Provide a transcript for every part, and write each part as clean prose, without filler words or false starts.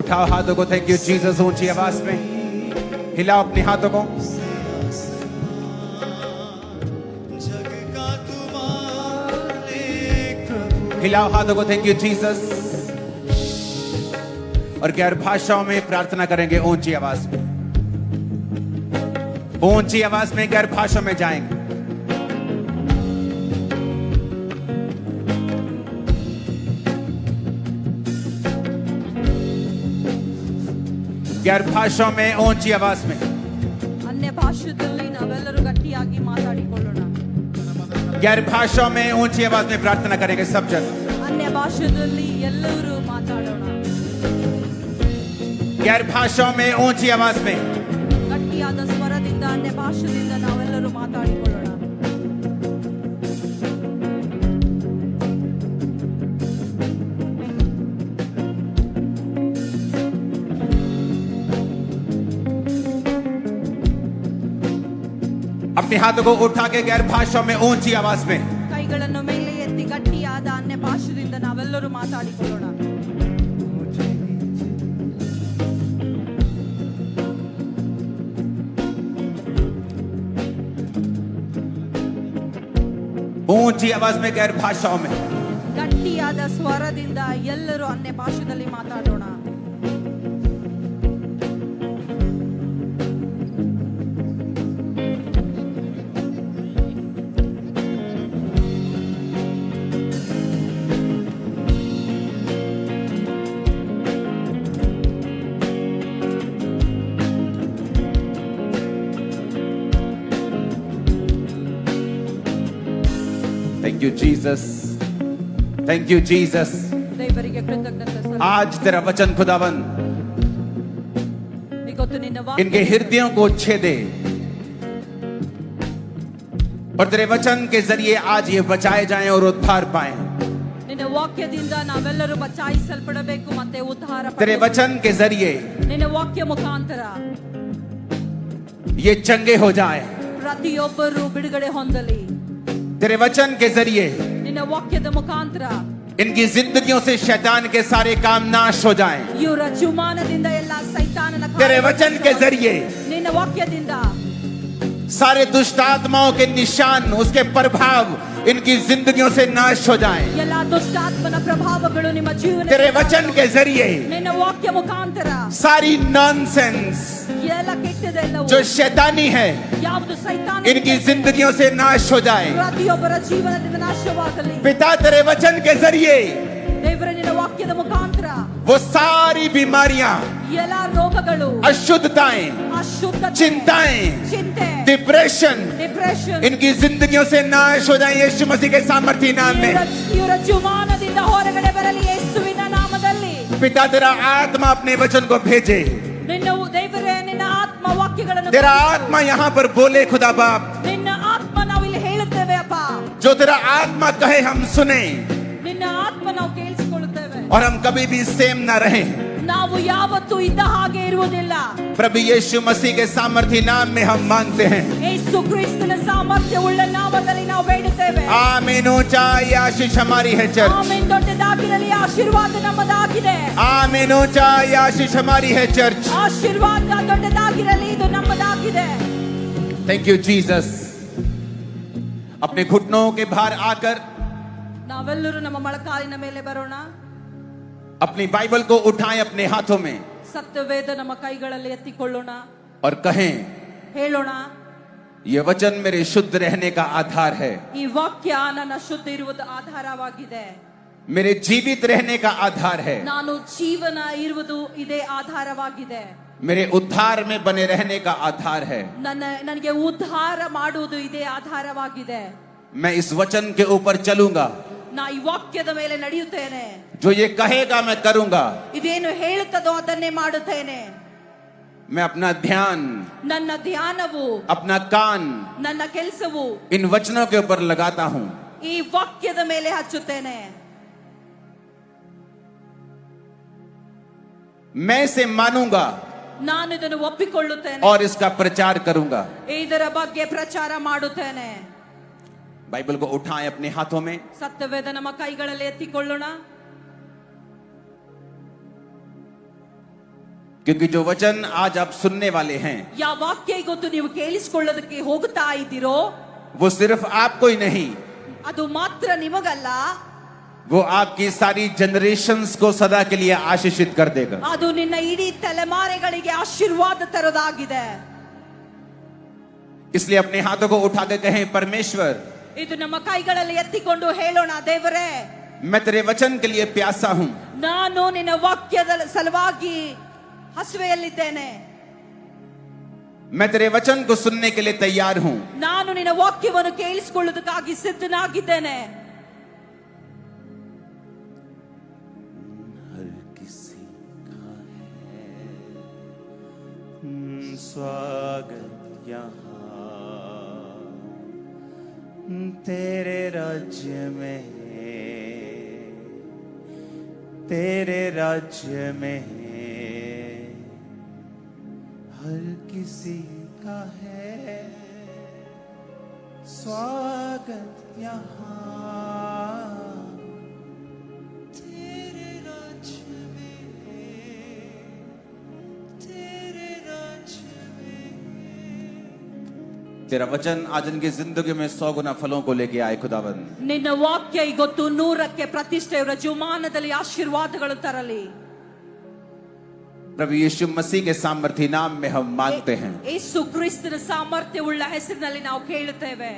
उठाओ हाथों को, थैंक यू जीसस, ऊंची आवाज में हिलाओ अपने हाथों को। हिलाओ हाथों को, थैंक यू जीसस। और गैर भाषाओं में प्रार्थना करेंगे ऊंची आवाज में, ऊंची आवाज में गैर भाषा में जाएंगे। गैर भाषाओं में ऊंची आवाज में, अन्य ಭಾಷೆಯಲ್ಲಿ ನಾವೆಲ್ಲರೂ ಗಟ್ಟಿಯಾಗಿ ಮಾತಾಡಿಕೊಳ್ಳೋಣ। गैर भाषाओं में ऊंची आवाज में प्रार्थना करेंगे सब जन। अन्य ಭಾಷೆಯಲ್ಲಿ ಎಲ್ಲರೂ ಮಾತಾಡೋಣ। गैर भाषाओं में ऊंची आवाज में, ಗಟ್ಟಿಯಾದ ಸ್ವರದಿಂದ अन्य ಭಾಷೆಯಿಂದ ನಾವೆಲ್ಲರೂ ಮಾತಾಡಿಕೊಳ್ಳೋಣ। अपने हाथों को उठा के गैर भाषाओं में ऊंची आवाज में, ಕೈಗಳನ್ನು ಮೇಲೆ ಎತ್ತಿ ಗಟ್ಟಿಯಾದ अन्य ಭಾಷೆಯಿಂದ ನಾವೆಲ್ಲರೂ ಮಾತಾಡಿಕೊಳ್ಳೋಣ। ऊंची आवाज में गैर भाषाओं में, ಗಟ್ಟಿಯಾದ ಸ್ವರದಿಂದ ಎಲ್ಲರೂ अन्य ಭಾಷೆಯಲ್ಲಿ ಮಾತಾಡೋಣ। Thank you Jesus, thank you Jesus. ದೇವರಿಗೆ ಕೃತಜ್ಞತೆ ಸಲ್ಲಿಸೋಣ। आज तेरा वचन खुदावन ಇವತ್ತು ನಿನ್ನ ವಾಕ್ಯ इनके हृदयों को छेदे और तेरे वचन के जरिए आज ये बचाए जाएं और उद्धार पाएं। ನಿನ್ನ ವಾಕ್ಯದಿಂದ ನಾವೆಲ್ಲರೂ ಬಚಾಯಿಸಲ್ಪಡಬೇಕು ಮತ್ತೆ ಉದ್ಧಾರ तेरे ಪಡೆಯಬೇಕು। वचन के जरिए ನಿನ್ನ ವಾಕ್ಯ ಮುಖಾಂತರ ये चंगे हो जाएं। ಪ್ರತಿಯೊಬ್ಬರು ಬಿಡುಗಡೆ ಹೊಂದಲಿ। तेरे वचन के जरिए ನಿನ್ನ ವಾಕ್ಯದ ಮುಖಾಂತರ इनकी जिंदगियों से शैतान के सारे काम नाश हो जाएं। ಇವರ ಜೀವಮಾನದಿಂದ ಎಲ್ಲ ಸೈತಾನನ तेरे वचन के जरिए ನಿನ್ನ ವಾಕ್ಯದಿಂದ सारे दुष्ट आत्माओं के निशान, उसके प्रभाव इनकी जिंदगियों से नाश हो जाएं। ಎಲ್ಲ ದುಷ್ಟಾತ್ಮನ ಪ್ರಭಾವಗಳು ನಿಮ್ಮ ಜೀವನ तेरे वचन के जरिए ನಿನ್ನ ವಾಕ್ಯ ಮುಖಾಂತರ सारी नॉनसेंस ಎಲ್ಲ ಕೆಟ್ಟದೆಲ್ಲವೂ जो शैतानी है ಯಾವುದು ಸೈತಾನ इनकी जिंदगियों से नाश हो जाए। ಪ್ರತಿಯೊಬ್ಬರ ಜೀವನದಿಂದ ನಾಶವಾಗಲಿ। पिता तेरे वचन के जरिए ದೇವರ ನಿನ್ನ ವಾಕ್ಯದ ಮುಖಾಂತರ वो सारी बीमारियां, ಎಲ್ಲ ರೋಗಗಳು, अशुद्धताएं, ಅಶುದ್ಧತೆ, चिंताएं, ಚಿಂತೆ, डिप्रेशन ಡಿಪ್ರೆಷನ್ इनकी जिंदगियों से नाश हो जाए यीशु मसीह के सामर्थी नाम में। ಇವರ ಜೀವಮಾನದಿಂದ ಹೊರಗಡೆ ಬರಲಿ ಯೇಸುವಿನ ನಾಮದಲ್ಲಿ। पिता तेरा आत्मा अपने वचन को भेजे, ನಿನ್ನ ದೇವರೇ ನಿನ್ನ ಆತ್ಮ ವಾಕ್ಯಗಳನ್ನು तेरा आत्मा यहाँ पर बोले खुदा बाप, ನಿನ್ನ ಆತ್ಮ ನಾವು ಇಲ್ಲಿ ಹೇಳುತ್ತೇವೆ ಅಪ್ಪ। जो तेरा आत्मा कहे हम सुने ನಿನ್ನ ಆತ್ಮ ನಾವು ಕೇಳಿಸಿಕೊಳ್ಳುತ್ತೇವೆ। और हम कभी भी सेम ना रहे। ನಾವು ಯಾವತ್ತೂ ಇದ್ದ ಹಾಗೆ ಇರುವುದಿಲ್ಲ। प्रभु यीशु मसीह के सामर्थी नाम में हम मांगते हैं, ಯೇಸು ಕ್ರಿಸ್ತನ ಸಾಮರ್ಥ್ಯವುಳ್ಳ ನಾಮದಲ್ಲಿ ನಾವು ಬೇಡುತ್ತೇವೆ। आमीन। ऊंचा ये आशीष हमारी है चर्च, ಆಮೆನ್। ದೊಡ್ಡದಾಗಿರಲಿ, ಆಶೀರ್ವಾದ ನಮ್ಮದಾಗಿದೆ। आमीन। ऊंचा ये आशीष हमारी है चर्च। ಆಶೀರ್ವಾದ ದೊಡ್ಡದಾಗಿರಲಿ, ಇದು ನಮ್ಮದಾಗಿದೆ। Thank you Jesus. अपने घुटनों के भार आकर ನಾವೆಲ್ಲರೂ ನಮ್ಮ ಮೊಳಕಾಲಿನ ಮೇಲೆ ಬರೋಣ। अपनी बाइबल को उठाएं अपने हाथों में ಸತ್ಯವೇದ ನಮ್ಮ ಕೈಗಳಲ್ಲಿ ಎತ್ತಿಕೊಳ್ಳೋಣ। और कहें, ಹೇಳೋಣ, ये वचन मेरे शुद्ध रहने का आधार है, ಈ ವಾಕ್ಯ ನನ್ನ ಶುದ್ಧ ಇರುವುದು ಆಧಾರವಾಗಿದೆ। मेरे जीवित रहने का आधार है, ನಾನು ಜೀವನ ಇರುವುದು ಇದೇ ಆಧಾರವಾಗಿದೆ। मेरे उद्धार में बने रहने का आधार है। ನನಗೆ ಉದ್ಧಾರ ಮಾಡುವುದು ಇದೇ ಆಧಾರವಾಗಿದೆ। मैं इस वचन के ऊपर चलूंगा, ನಾ ಈ ವಾಕ್ಯದ ಮೇಲೆ ನಡೆಯುತ್ತೇನೆ। जो ये कहेगा मैं करूंगा। ಇದೇನು ಹೇಳುತ್ತದೋ ಅದನ್ನೇ ಮಾಡುತ್ತೇನೆ। मैं अपना ध्यान, ನನ್ನ ಧ್ಯಾನವು, अपना कान ನನ್ನ ಕೆಲಸವು इन वचनों के ऊपर लगाता हूं। ಈ ವಾಕ್ಯದ ಮೇಲೆ ಹಚ್ಚುತ್ತೇನೆ। मैं इसे मानूंगा ನಾನು ಇದನ್ನು ಒಪ್ಪಿಕೊಳ್ಳುತ್ತೇನೆ और इसका प्रचार करूंगा। ಇದರ ಬಗ್ಗೆ ಪ್ರಚಾರ ಮಾಡುತ್ತೇನೆ। बाइबल को उठाएं अपने हाथों में, ಸತ್ಯವೇದ ನಮ್ಮ ಕೈಗಳಲ್ಲಿ ಎತ್ತಿಕೊಳ್ಳೋಣ। क्योंकि जो वचन आज आप सुनने वाले हैं ಯಾವ ವಾಕ್ಯ ಇವತ್ತು ನೀವು ಕೇಳಿಸಿಕೊಳ್ಳೋದಕ್ಕೆ ಹೋಗ್ತಾ ಇದ್ದೀರೋ वो सिर्फ आपको ही नहीं, ಅದು ಮಾತ್ರ ನಿಮಗಲ್ಲ, वो आपकी सारी जनरेशंस को सदा के लिए आशीषित कर देगा। ಅದು ನಿನ್ನ ಇಡೀ ತಲೆಮಾರೆಗಳಿಗೆ ಆಶೀರ್ವಾದ ತರೋದಾಗಿದೆ। इसलिए अपने हाथों को उठा के कहें, परमेश्वर ಇದು ನಮ್ಮ ಕೈಗಳಲ್ಲಿ ಎತ್ತಿಕೊಂಡು ಹೇಳೋಣ, ದೇವರೇ मैं तेरे वचन के लिए प्यासा हूं, ನಾನು ನಿನ್ನ ವಾಕ್ಯದ ಸಲುವಾಗಿ ಹಸುವೆಯಲ್ಲಿದ್ದೇನೆ, मैं तेरे वचन को सुनने के लिए तैयार हूं। ನಾನು ನಿನ್ನ ವಾಕ್ಯವನ್ನು ಕೇಳಿಸಿಕೊಳ್ಳುವುದಕ್ಕಾಗಿ ಸಿದ್ಧನಾಗಿದ್ದೇನೆ। हर किसी का है स्वागत यहाँ तेरे राज्य में, तेरे राज्य में हर किसी का है स्वागत यहाँ तेरे राज्य में, तेरे राज्य में। तेरा वचन आज इनकी जिंदगी में 100 गुना फलों को लेके आए खुदावन। ನಿನ್ನ ವಾಕ್ಯ ಇವತ್ತು 100ಕ್ಕೆ ಪ್ರತಿಷ್ಠೆ ಇವರ ಜೀವಮಾನದಲ್ಲಿ ಆಶೀರ್ವಾದಗಳು ತರಲಿ। प्रभु यीशु मसीह के सामर्थी नाम में हम मांगते हैं। ಯೇಸು ಕ್ರಿಸ್ತನ ಸಾಮರ್ಥ್ಯವುಳ್ಳ ಹೆಸರಿನಲ್ಲಿ ನಾವು ಕೇಳುತ್ತೇವೆ।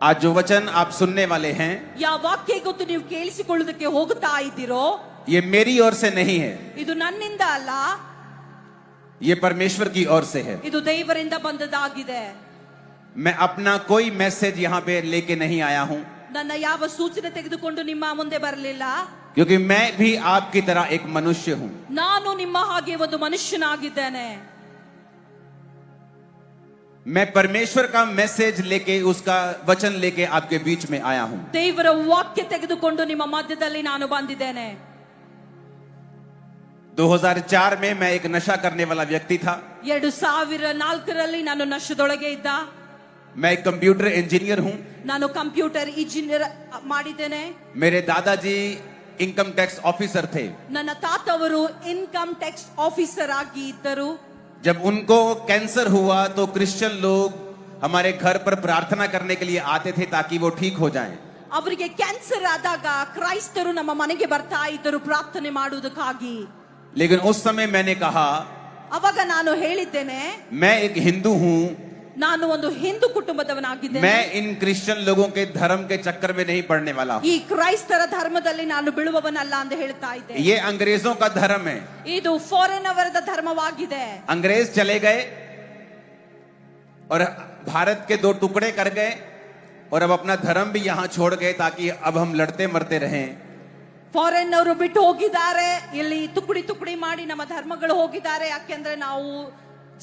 आज जो वचन आप सुनने वाले हैं ಯಾವ ವಾಕ್ಯ ಇವತ್ತು ನೀವು ಕೇಳಿಸಿಕೊಳ್ಳುವುದಕ್ಕೆ ಹೋಗ್ತಾ ಇದ್ದೀರೋ ये मेरी ओर से नहीं है, ಇದು ನನ್ನಿಂದ ಅಲ್ಲ, ये परमेश्वर की ओर से है। ಇದು ದೇವರಿಂದ ಬಂದದಾಗಿದೆ। मैं अपना कोई मैसेज यहाँ पे लेके नहीं आया हूँ, ನನ್ನ ಯಾವ ಸೂಚನೆ ತೆಗೆದುಕೊಂಡು ನಿಮ್ಮ ಮುಂದೆ ಬರಲಿಲ್ಲ, क्योंकि मैं भी आपकी तरह एक मनुष्य हूँ। ನಾನು ನಿಮ್ಮ ಹಾಗೆ ಒಂದು ಮನುಷ್ಯನಾಗಿದ್ದೇನೆ। मैं परमेश्वर का मैसेज लेके, उसका वचन लेके आपके बीच में आया हूँ। ದೇವರ ವಾಕ್ಯ ತೆಗೆದುಕೊಂಡು ನಿಮ್ಮ ಮಧ್ಯದಲ್ಲಿ ನಾನು ಬಂದಿದ್ದೇನೆ। 2004 में मैं एक नशा करने वाला व्यक्ति था। 2004ರಲ್ಲಿ ನಾನು ನಶೆದೊಳಗೆ ಇದ್ದ। मैं एक कंप्यूटर इंजीनियर हूँ। ನಾನು ಕಂಪ್ಯೂಟರ್ ಇಂಜಿನಿಯರ್ ಮಾಡಿದ್ದೇನೆ। मेरे दादाजी इनकम टैक्स ऑफिसर थे। ನನ್ನ ತಾತವರು ಇನ್ಕಮ್ ಟ್ಯಾಕ್ಸ್ ಆಫೀಸರ್ ಆಗಿ ಇದ್ದರು। जब उनको कैंसर हुआ तो क्रिश्चियन लोग हमारे घर पर प्रार्थना करने के लिए आते थे ताकि वो ठीक हो जाएं। ಅವರಿಗೆ ಕ್ಯಾನ್ಸರ್ ಆದಾಗ ಕ್ರೈಸ್ತರು ನಮ್ಮ ಮನೆಗೆ ಬರ್ತಾ ಇದ್ದರು ಪ್ರಾರ್ಥನೆ ಮಾಡುವುದಕ್ಕಾಗಿ। लेकिन उस समय मैंने कहा, ಅವಾಗ ನಾನು ಹೇಳಿದ್ದೇನೆ, मैं एक हिंदू हूँ, ನಾನು ಒಂದು ಹಿಂದೂ ಕುಟುಂಬದವನಾಗಿದ್ದೇನೆ, मैं इन क्रिश्चियन लोगों के धर्म के चक्कर में नहीं पड़ने वाला हूँ। ಈ ಕ್ರೈಸ್ತರ ಧರ್ಮದಲ್ಲಿ ನಾನು ಬೀಳುವವನಲ್ಲ ಅಂತ ಹೇಳ್ತಾ ಇದ್ದೆ। ये अंग्रेजों का धर्म है। ಇದು ಫಾರಿನ್ ಅವರದ ಧರ್ಮವಾಗಿದೆ। अंग्रेज चले गए और भारत के 2 टुकड़े कर गए और अब अपना धर्म भी यहाँ छोड़ गए ताकि अब हम लड़ते मरते रहें। ಫಾರಿನ್ ಅವರು ಬಿಟ್ಟು ಹೋಗಿದ್ದಾರೆ, ಇಲ್ಲಿ ತುಕಡಿ ತುಕಡಿ ಮಾಡಿ ನಮ್ಮ ಧರ್ಮಗಳು ಹೋಗಿದ್ದಾರೆ, ಯಾಕೆಂದ್ರೆ ನಾವು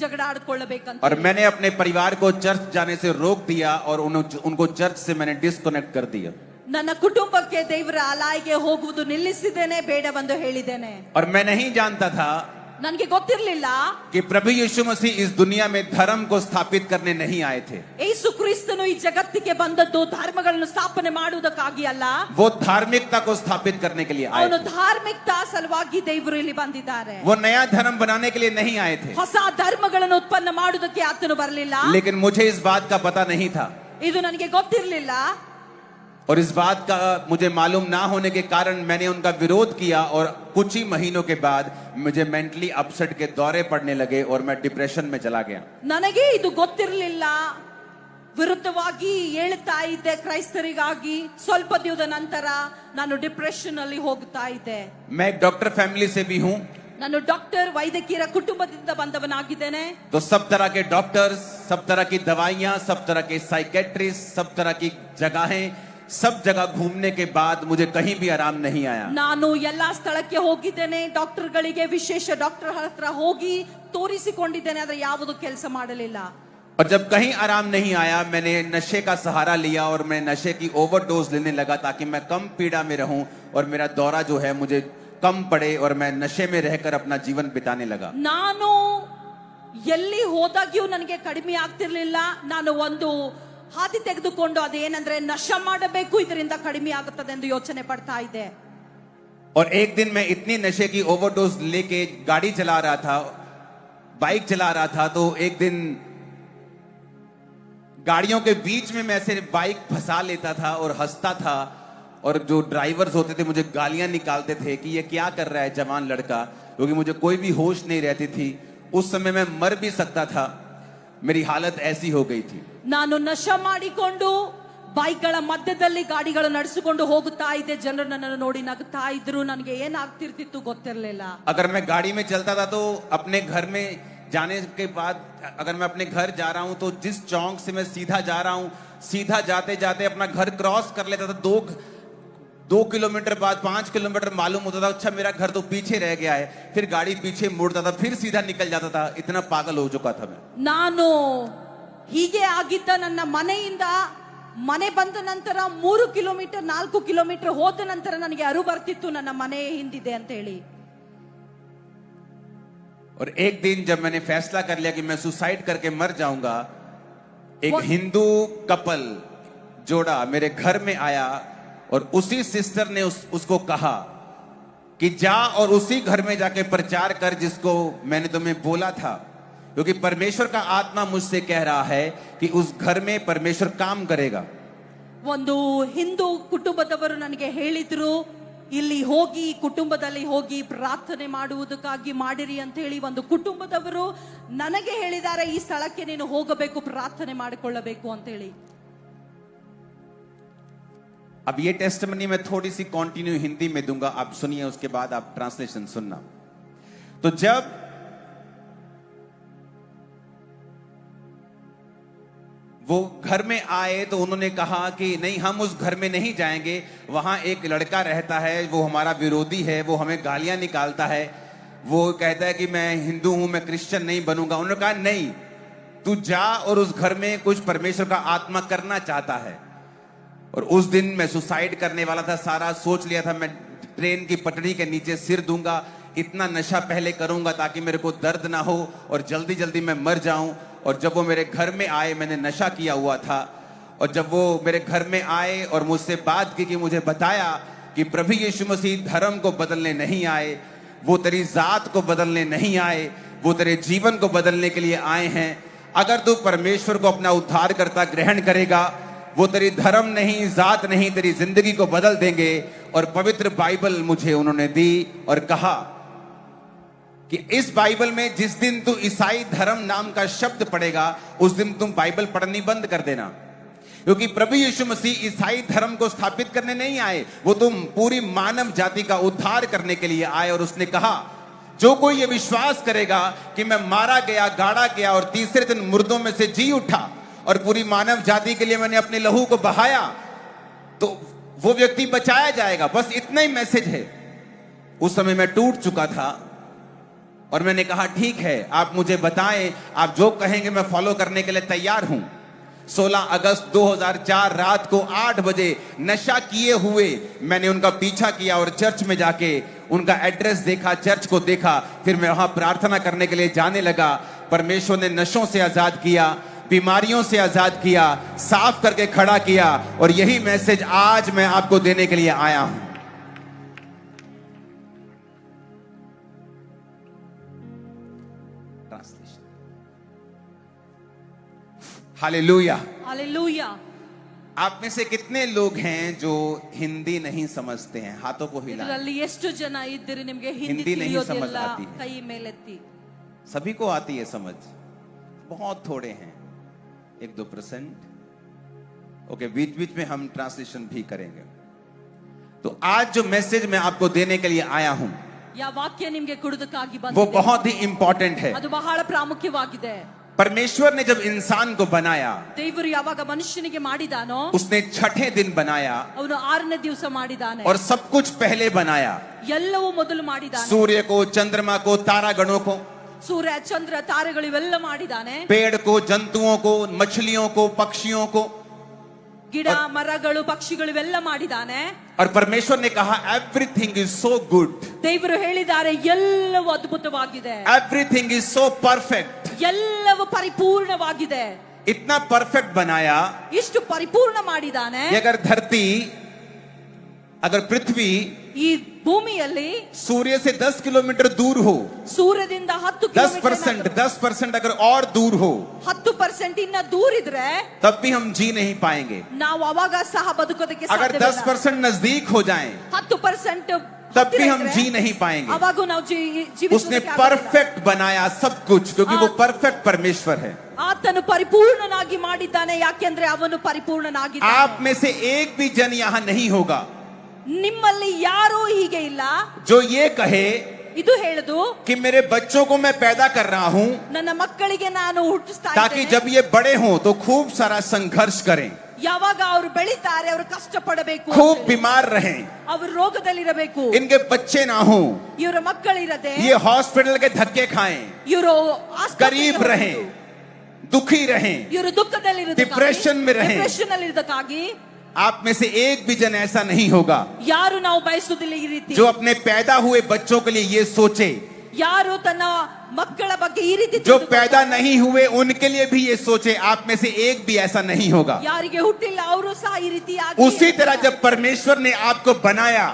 झगड़ा आड़ಕೊಳ್ಳಬೇಕಂತ। और मैंने अपने परिवार को चर्च जाने से रोक दिया और उनको चर्च से मैंने डिस्कनेक्ट कर दिया। ನನ್ನ ಕುಟುಂಬಕ್ಕೆ ದೇವರ ಆಲಯಕ್ಕೆ ಹೋಗುವುದು ನಿಲ್ಲಿಸಿದ್ದೇನೆ, ಬೇಡವೆಂದು ಹೇಳಿದ್ದೇನೆ। और मैं नहीं जानता था ನನಗೆ ಗೊತ್ತಿರಲಿಲ್ಲ कि प्रभु यीशु मसीह इस दुनिया में धर्म को स्थापित करने नहीं आए थे। ಯೇಸು ಕ್ರಿಸ್ತನು ಈ ಜಗತ್ತಿಗೆ ಬಂದದ್ದು ಧರ್ಮಗಳನ್ನು ಸ್ಥಾಪನೆ ಮಾಡುವುದಕ್ಕಾಗಿ ಅಲ್ಲ, वो धार्मिकता को स्थापित करने के लिए आए ಅವನು थे। ಧಾರ್ಮಿಕತಾ ಸಲುವಾಗಿ ದೇವರು ಇಲ್ಲಿ ಬಂದಿದ್ದಾರೆ। वो नया धर्म बनाने के लिए नहीं आए थे। ಹೊಸ ಧರ್ಮಗಳನ್ನು ಉತ್ಪನ್ನ ಮಾಡುವುದಕ್ಕೆ ಆತನು ಬರಲಿಲ್ಲ। लेकिन मुझे इस बात का पता नहीं था, ಇದು ನನಗೆ ಗೊತ್ತಿರಲಿಲ್ಲ। और इस बात का मुझे मालूम ना होने के कारण मैंने उनका विरोध किया और कुछ ही महीनों के बाद मुझे मेंटली अपसेट के दौरे पड़ने लगे और मैं डिप्रेशन में चला गया। ನನಗೆ ಇದು ಗೊತ್ತಿರಲಿಲ್ಲ, ವಿರುದ್ಧವಾಗಿ ಹೇಳ್ತಾ ಇದ್ದೆ ಕ್ರೈಸ್ತರಿಗಾಗಿ। ಸ್ವಲ್ಪ ದಿನದ ನಂತರ ನಾನು ಡಿಪ್ರೆಷನ್ ಅಲ್ಲಿ ಹೋಗ್ತಾ ಇದ್ದೆ। मैं एक डॉक्टर फैमिली से भी हूँ, ನಾನು ಡಾಕ್ಟರ್ ವೈದ್ಯಕೀಯ ಕುಟುಂಬದಿಂದ ಬಂದವನಾಗಿದ್ದೇನೆ। तो सब तरह के डॉक्टर्स, सब तरह की दवाइयां, सब तरह के साइकेट्रिस्ट, सब तरह की जगहें, सब जगह घूमने के बाद मुझे कहीं भी आराम नहीं आया। ನಾನು ಎಲ್ಲಾ ಸ್ಥಳಕ್ಕೆ ಹೋಗಿದ್ದೇನೆ, ಡಾಕ್ಟರ್ಗಳಿಗೆ ವಿಶೇಷ ಡಾಕ್ಟರ್ ಹತ್ರ ಹೋಗಿ ತೋರಿಸಿಕೊಂಡಿದ್ದೇನೆ, ಆದ್ರೆ ಯಾವುದು ಕೆಲಸ ಮಾಡಲಿಲ್ಲ। और जब कहीं आराम नहीं आया मैंने नशे का सहारा लिया और मैं नशे की ओवरडोज लेने लगा ताकि मैं कम पीड़ा में रहूं और मेरा दौरा जो है मुझे कम पड़े और मैं नशे में रहकर अपना जीवन बिताने लगा। ನಾನು ಎಲ್ಲಿ ಹೋದಾಗ್ಯೂ ನನಗೆ ಕಡಿಮೆ ಆಗ್ತಿರ್ಲಿಲ್ಲ। ನಾನು ಒಂದು ಹಾದಿ ತೆಗೆದುಕೊಂಡು ಅದೇನಂದ್ರೆ ನಶ ಮಾಡಬೇಕು, ಇದರಿಂದ ಕಡಿಮೆ ಆಗುತ್ತದೆ ಎಂದು ಯೋಚನೆ ಪಡ್ತಾ ಇದ್ದೆ। और एक दिन मैं इतनी नशे की ओवरडोज लेके गाड़ी चला रहा था, बाइक चला रहा था, तो एक दिन गाड़ियों के बीच में मैं ऐसे बाइक फंसा लेता था और हंसता था, और जो ड्राइवर्स होते थे मुझे गालियां निकालते थे कि ये क्या कर रहा है जवान लड़का, क्योंकि मुझे कोई भी होश नहीं रहती थी। उस समय मैं मर भी सकता था, मेरी हालत ऐसी हो गई थी। ನಾನು ನಶ ಮಾಡಿಕೊಂಡು ಬೈಕ್ಗಳ ಮಧ್ಯದಲ್ಲಿ ಗಾಡಿಗಳು ನಡೆಸಿಕೊಂಡು ಹೋಗುತ್ತಾ ಇದ್ದೆ. ಜನರು ನನ್ನನ್ನು ನೋಡಿ ನಗ್ತಾ ಇದ್ರು. ನನಗೆ ಏನಾಗ್ತಿರ್ತಿತ್ತು ಗೊತ್ತಿರಲಿಲ್ಲ. अगर मैं गाड़ी में चलता था तो अपने घर में जाने के बाद, अगर मैं अपने घर जा रहा हूं तो जिस चौक से मैं सीधा जा रहा हूं, सीधा जाते जाते अपना घर क्रॉस कर लेता था। 2 किलोमीटर बाद 5 किलोमीटर मालूम होता था, अच्छा मेरा घर तो पीछे रह गया है। फिर गाड़ी पीछे मुड़ता था, फिर सीधा निकल जाता था। इतना पागल हो चुका था मैं। ನಾನು ಹೀಗೆ ಆಗಿದ್ದ. ನನ್ನ ಮನೆಯಿಂದ ಮನೆ ಬಂದ ನಂತರ 3 ಕಿಲೋಮೀಟರ್ 4 ಕಿಲೋಮೀಟರ್ ಹೋದ ನಂತರ ನನಗೆ ಅರು ಬರ್ತಿತ್ತು ನನ್ನ ಮನೆ ಹಿಂದಿದೆ ಅಂತ ಹೇಳಿ. और एक दिन जब मैंने फैसला कर लिया कि मैं सुसाइड करके मर जाऊंगा, एक हिंदू कपल जोड़ा मेरे घर में आया और उसी सिस्टर ने उसको कहा कि जा और उसी घर में जाके प्रचार कर जिसको मैंने तुम्हें बोला था, क्योंकि परमेश्वर का आत्मा मुझसे कह रहा है कि उस घर में परमेश्वर काम करेगा। ಒಂದು ಹಿಂದೂ ಕುಟುಂಬದವರು ನನಗೆ ಹೇಳಿದ್ರು, ಇಲ್ಲಿ ಹೋಗಿ ಕುಟುಂಬದಲ್ಲಿ ಹೋಗಿ ಪ್ರಾರ್ಥನೆ ಮಾಡುವುದಕ್ಕಾಗಿ ಮಾಡಿರಿ ಅಂತ ಹೇಳಿ ಒಂದು ಕುಟುಂಬದವರು ನನಗೆ ಹೇಳಿದ್ದಾರೆ, ಈ ಸ್ಥಳಕ್ಕೆ ನೀನು ಹೋಗಬೇಕು, ಪ್ರಾರ್ಥನೆ ಮಾಡಿಕೊಳ್ಳಬೇಕು ಅಂತ ಹೇಳಿ. अब ये टेस्टिमनी मैं थोड़ी सी कंटिन्यू हिंदी में दूंगा, आप सुनिए, उसके बाद आप ट्रांसलेशन सुनना। तो जब वो घर में आए तो उन्होंने कहा कि नहीं, हम उस घर में नहीं जाएंगे, वहां एक लड़का रहता है, वो हमारा विरोधी है, वो हमें गालियां निकालता है, वो कहता है कि मैं हिंदू हूं, मैं क्रिश्चियन नहीं बनूंगा। उन्होंने कहा नहीं, तू जा और उस घर में कुछ परमेश्वर का आत्मा करना चाहता है। और उस दिन मैं सुसाइड करने वाला था, सारा सोच लिया था, मैं ट्रेन की पटरी के नीचे सिर दूंगा, इतना नशा पहले करूंगा ताकि मेरे को दर्द ना हो और जल्दी जल्दी मैं मर जाऊं। और जब वो मेरे घर में आए, मैंने नशा किया हुआ था, और जब वो मेरे घर में आए और मुझसे बात की, कि मुझे बताया कि प्रभु यीशु मसीह धर्म को बदलने नहीं आए, वो तेरी जात को बदलने नहीं आए, वो तेरे जीवन को बदलने के लिए आए हैं। अगर तू परमेश्वर को अपना उद्धारकर्ता ग्रहण करेगा, वो तेरी धर्म नहीं, जात नहीं, तेरी जिंदगी को बदल देंगे। और पवित्र बाइबल मुझे उन्होंने दी और कहा कि इस बाइबल में जिस दिन तू ईसाई धर्म नाम का शब्द पढ़ेगा, उस दिन तुम बाइबल पढ़नी बंद कर देना, क्योंकि प्रभु यीशु मसीह ईसाई धर्म को स्थापित करने नहीं आए, वो तुम पूरी मानव जाति का उद्धार करने के लिए आए। और उसने कहा, जो कोई ये विश्वास करेगा कि मैं मारा गया, गाड़ा गया और तीसरे दिन मुर्दों में से जी उठा और पूरी मानव जाति के लिए मैंने अपने लहू को बहाया, तो वो व्यक्ति बचाया जाएगा। बस इतना ही मैसेज है। उस समय मैं टूट चुका था और मैंने कहा ठीक है, आप मुझे बताएं, आप जो कहेंगे मैं फॉलो करने के लिए तैयार हूं। 16 अगस्त 2004 रात को 8 बजे नशा किए हुए मैंने उनका पीछा किया और चर्च में जाके उनका एड्रेस देखा, चर्च को देखा, फिर मैं वहां प्रार्थना करने के लिए जाने लगा। परमेश्वर ने नशों से आजाद किया, बीमारियों से आजाद किया, साफ करके खड़ा किया, और यही मैसेज आज मैं आपको देने के लिए आया हूं। Hallelujah, hallelujah. आप में से कितने लोग हैं जो हिंदी नहीं समझते हैं? हाथों को हिलाएं। ಇದರಲ್ಲಿ ಎಷ್ಟು ಜನ ಇದ್ದೀರಿ ನಿಮಗೆ ಹಿಂದಿ हिंदी नहीं समझ ತಿಳಿಯೋದಿಲ್ಲ? आती है। ಕೈ ಮೇಲೆತ್ತಿ. सभी को आती है समझ, बहुत थोड़े हैं, 1-2%। ओके, बीच बीच में हम ट्रांसलेशन भी करेंगे। तो आज जो मैसेज मैं आपको देने के लिए आया हूं, ಯಾವ ವಾಕ್ಯ ನಿಮಗೆ ಕೊಡುವುದಕ್ಕಾಗಿ वो ಬಂದಿದೆ बहुत ही इंपॉर्टेंट है। ಅದು ಬಹಳ ಪ್ರಾಮುಖ್ಯವಾಗಿದೆ. परमेश्वर ने जब इंसान को बनाया, ದೇವರು ಯಾವಾಗ ಮನುಷ್ಯನಿಗೆ ಮಾಡಿದಾನೋ, उसने छठे दिन बनाया ಅವನು 6ನೇ ದಿವಸ ಮಾಡಿದಾನೆ. और सब कुछ पहले बनाया। ಎಲ್ಲವೂ ಮೊದಲು ಮಾಡಿದಾನೆ. सूर्य को, चंद्रमा को, तारागणों को, ಸೂರ್ಯ ಚಂದ್ರ ತಾರೆಗಳು ಇವೆಲ್ಲ ಮಾಡಿದಾನೆ. पेड़ को, जंतुओं को, मछलियों को, पक्षियों को, ಗಿಡ ಮರಗಳು ಪಕ್ಷಿಗಳು ಇವೆಲ್ಲ ಮಾಡಿದಾನೆ. और परमेश्वर ने कहा एवरीथिंग इज सो गुड, ದೇವರು ಹೇಳಿದ್ದಾರೆ ಎಲ್ಲವೂ ಅದ್ಭುತವಾಗಿದೆ, एवरीथिंग इज सो परफेक्ट। ಎಲ್ಲವೂ ಪರಿಪೂರ್ಣವಾಗಿದೆ. इतना परफेक्ट बनाया ಇಷ್ಟು ಪರಿಪೂರ್ಣ ಮಾಡಿದಾನೆ. कि अगर धरती अगर पृथ्वी ಈ ಭೂಮಿಯಲ್ಲಿ सूर्य से 10 किलोमीटर दूर हो, ಸೂರ್ಯದಿಂದ 10 ಕಿಲೋಮೀಟರ್ 10% अगर और दूर हो, 10% ಇನ್ನ ದೂರ ಇದ್ರೆ तब भी हम जी नहीं पाएंगे। ನಾವು ಅವಾಗ ಸಹ ಬದುಕೋದಕ್ಕೆ अगर ಸಾಧ್ಯವಿಲ್ಲ 10% नजदीक हो जाएं, 10% तब भी हम जी नहीं पाएंगे। ಅವಾಗೂ ನಾವು उसने ಜೀವಿಸೋದಕ್ಕೆ ಆಗೋದಿಲ್ಲ. परफेक्ट बनाया सब कुछ, क्योंकि वो परफेक्ट परमेश्वर है। ಆತನು ಪರಿಪೂರ್ಣನಾಗಿ ಮಾಡಿದ್ದಾನೆ, ಯಾಕೆಂದ್ರೆ ಅವನು ಪರಿಪೂರ್ಣನಾಗಿದ್ದಾನೆ. आप में से एक भी जन यहाँ नहीं होगा ನಿಮ್ಮಲ್ಲಿ ಯಾರೂ ಹೀಗೆ ಇಲ್ಲ जो ये कहे ಇದು ಹೇಳುದು, कि मेरे बच्चों को मैं पैदा कर रहा हूँ ನನ್ನ ಮಕ್ಕಳಿಗೆ ನಾನು ಹುಟ್ಟಿಸ್ತಾ ताकि ಇದ್ದೇನೆ. जब ये बड़े हों तो खूब सारा संघर्ष करें, ಯಾವಾಗ ಅವರು ಬೆಳೀತಾರೆ ಅವರು ಕಷ್ಟ ಪಡಬೇಕು, खूब बीमार रहें, ಅವರು ರೋಗದಲ್ಲಿರಬೇಕು, इनके बच्चे ना हों, ಇವರ ಮಕ್ಕಳಿರದೆ ये हॉस्पिटल के धक्के खाएं, ಇವರು गरीब रहें, दुखी रहें, ಇವರು ದುಃಖದಲ್ಲಿರುವುದಕ್ಕಾಗಿ, डिप्रेशन में रहें। ಡಿಪ್ರೆಷನ್ ಅಲ್ಲಿ ಇರೋದಕ್ಕಾಗಿ आप में से एक भी जन ऐसा नहीं होगा ಯಾರು ನಾವು ಬಯಸುವುದಿಲ್ಲ ಈ ರೀತಿ. जो अपने पैदा हुए बच्चों के लिए ये सोचे, ಯಾರು ತನ್ನ ಮಕ್ಕಳ ಬಗ್ಗೆ ಈ ರೀತಿ जो पैदा नहीं हुए उनके लिए भी ये सोचे। आप में से एक भी ऐसा नहीं होगा। ಯಾರಿಗೆ ಹುಟ್ಟಿಲ್ಲ ಅವರು ಸಹ ಈ ರೀತಿ उसी तरह जब परमेश्वर ने आपको बनाया,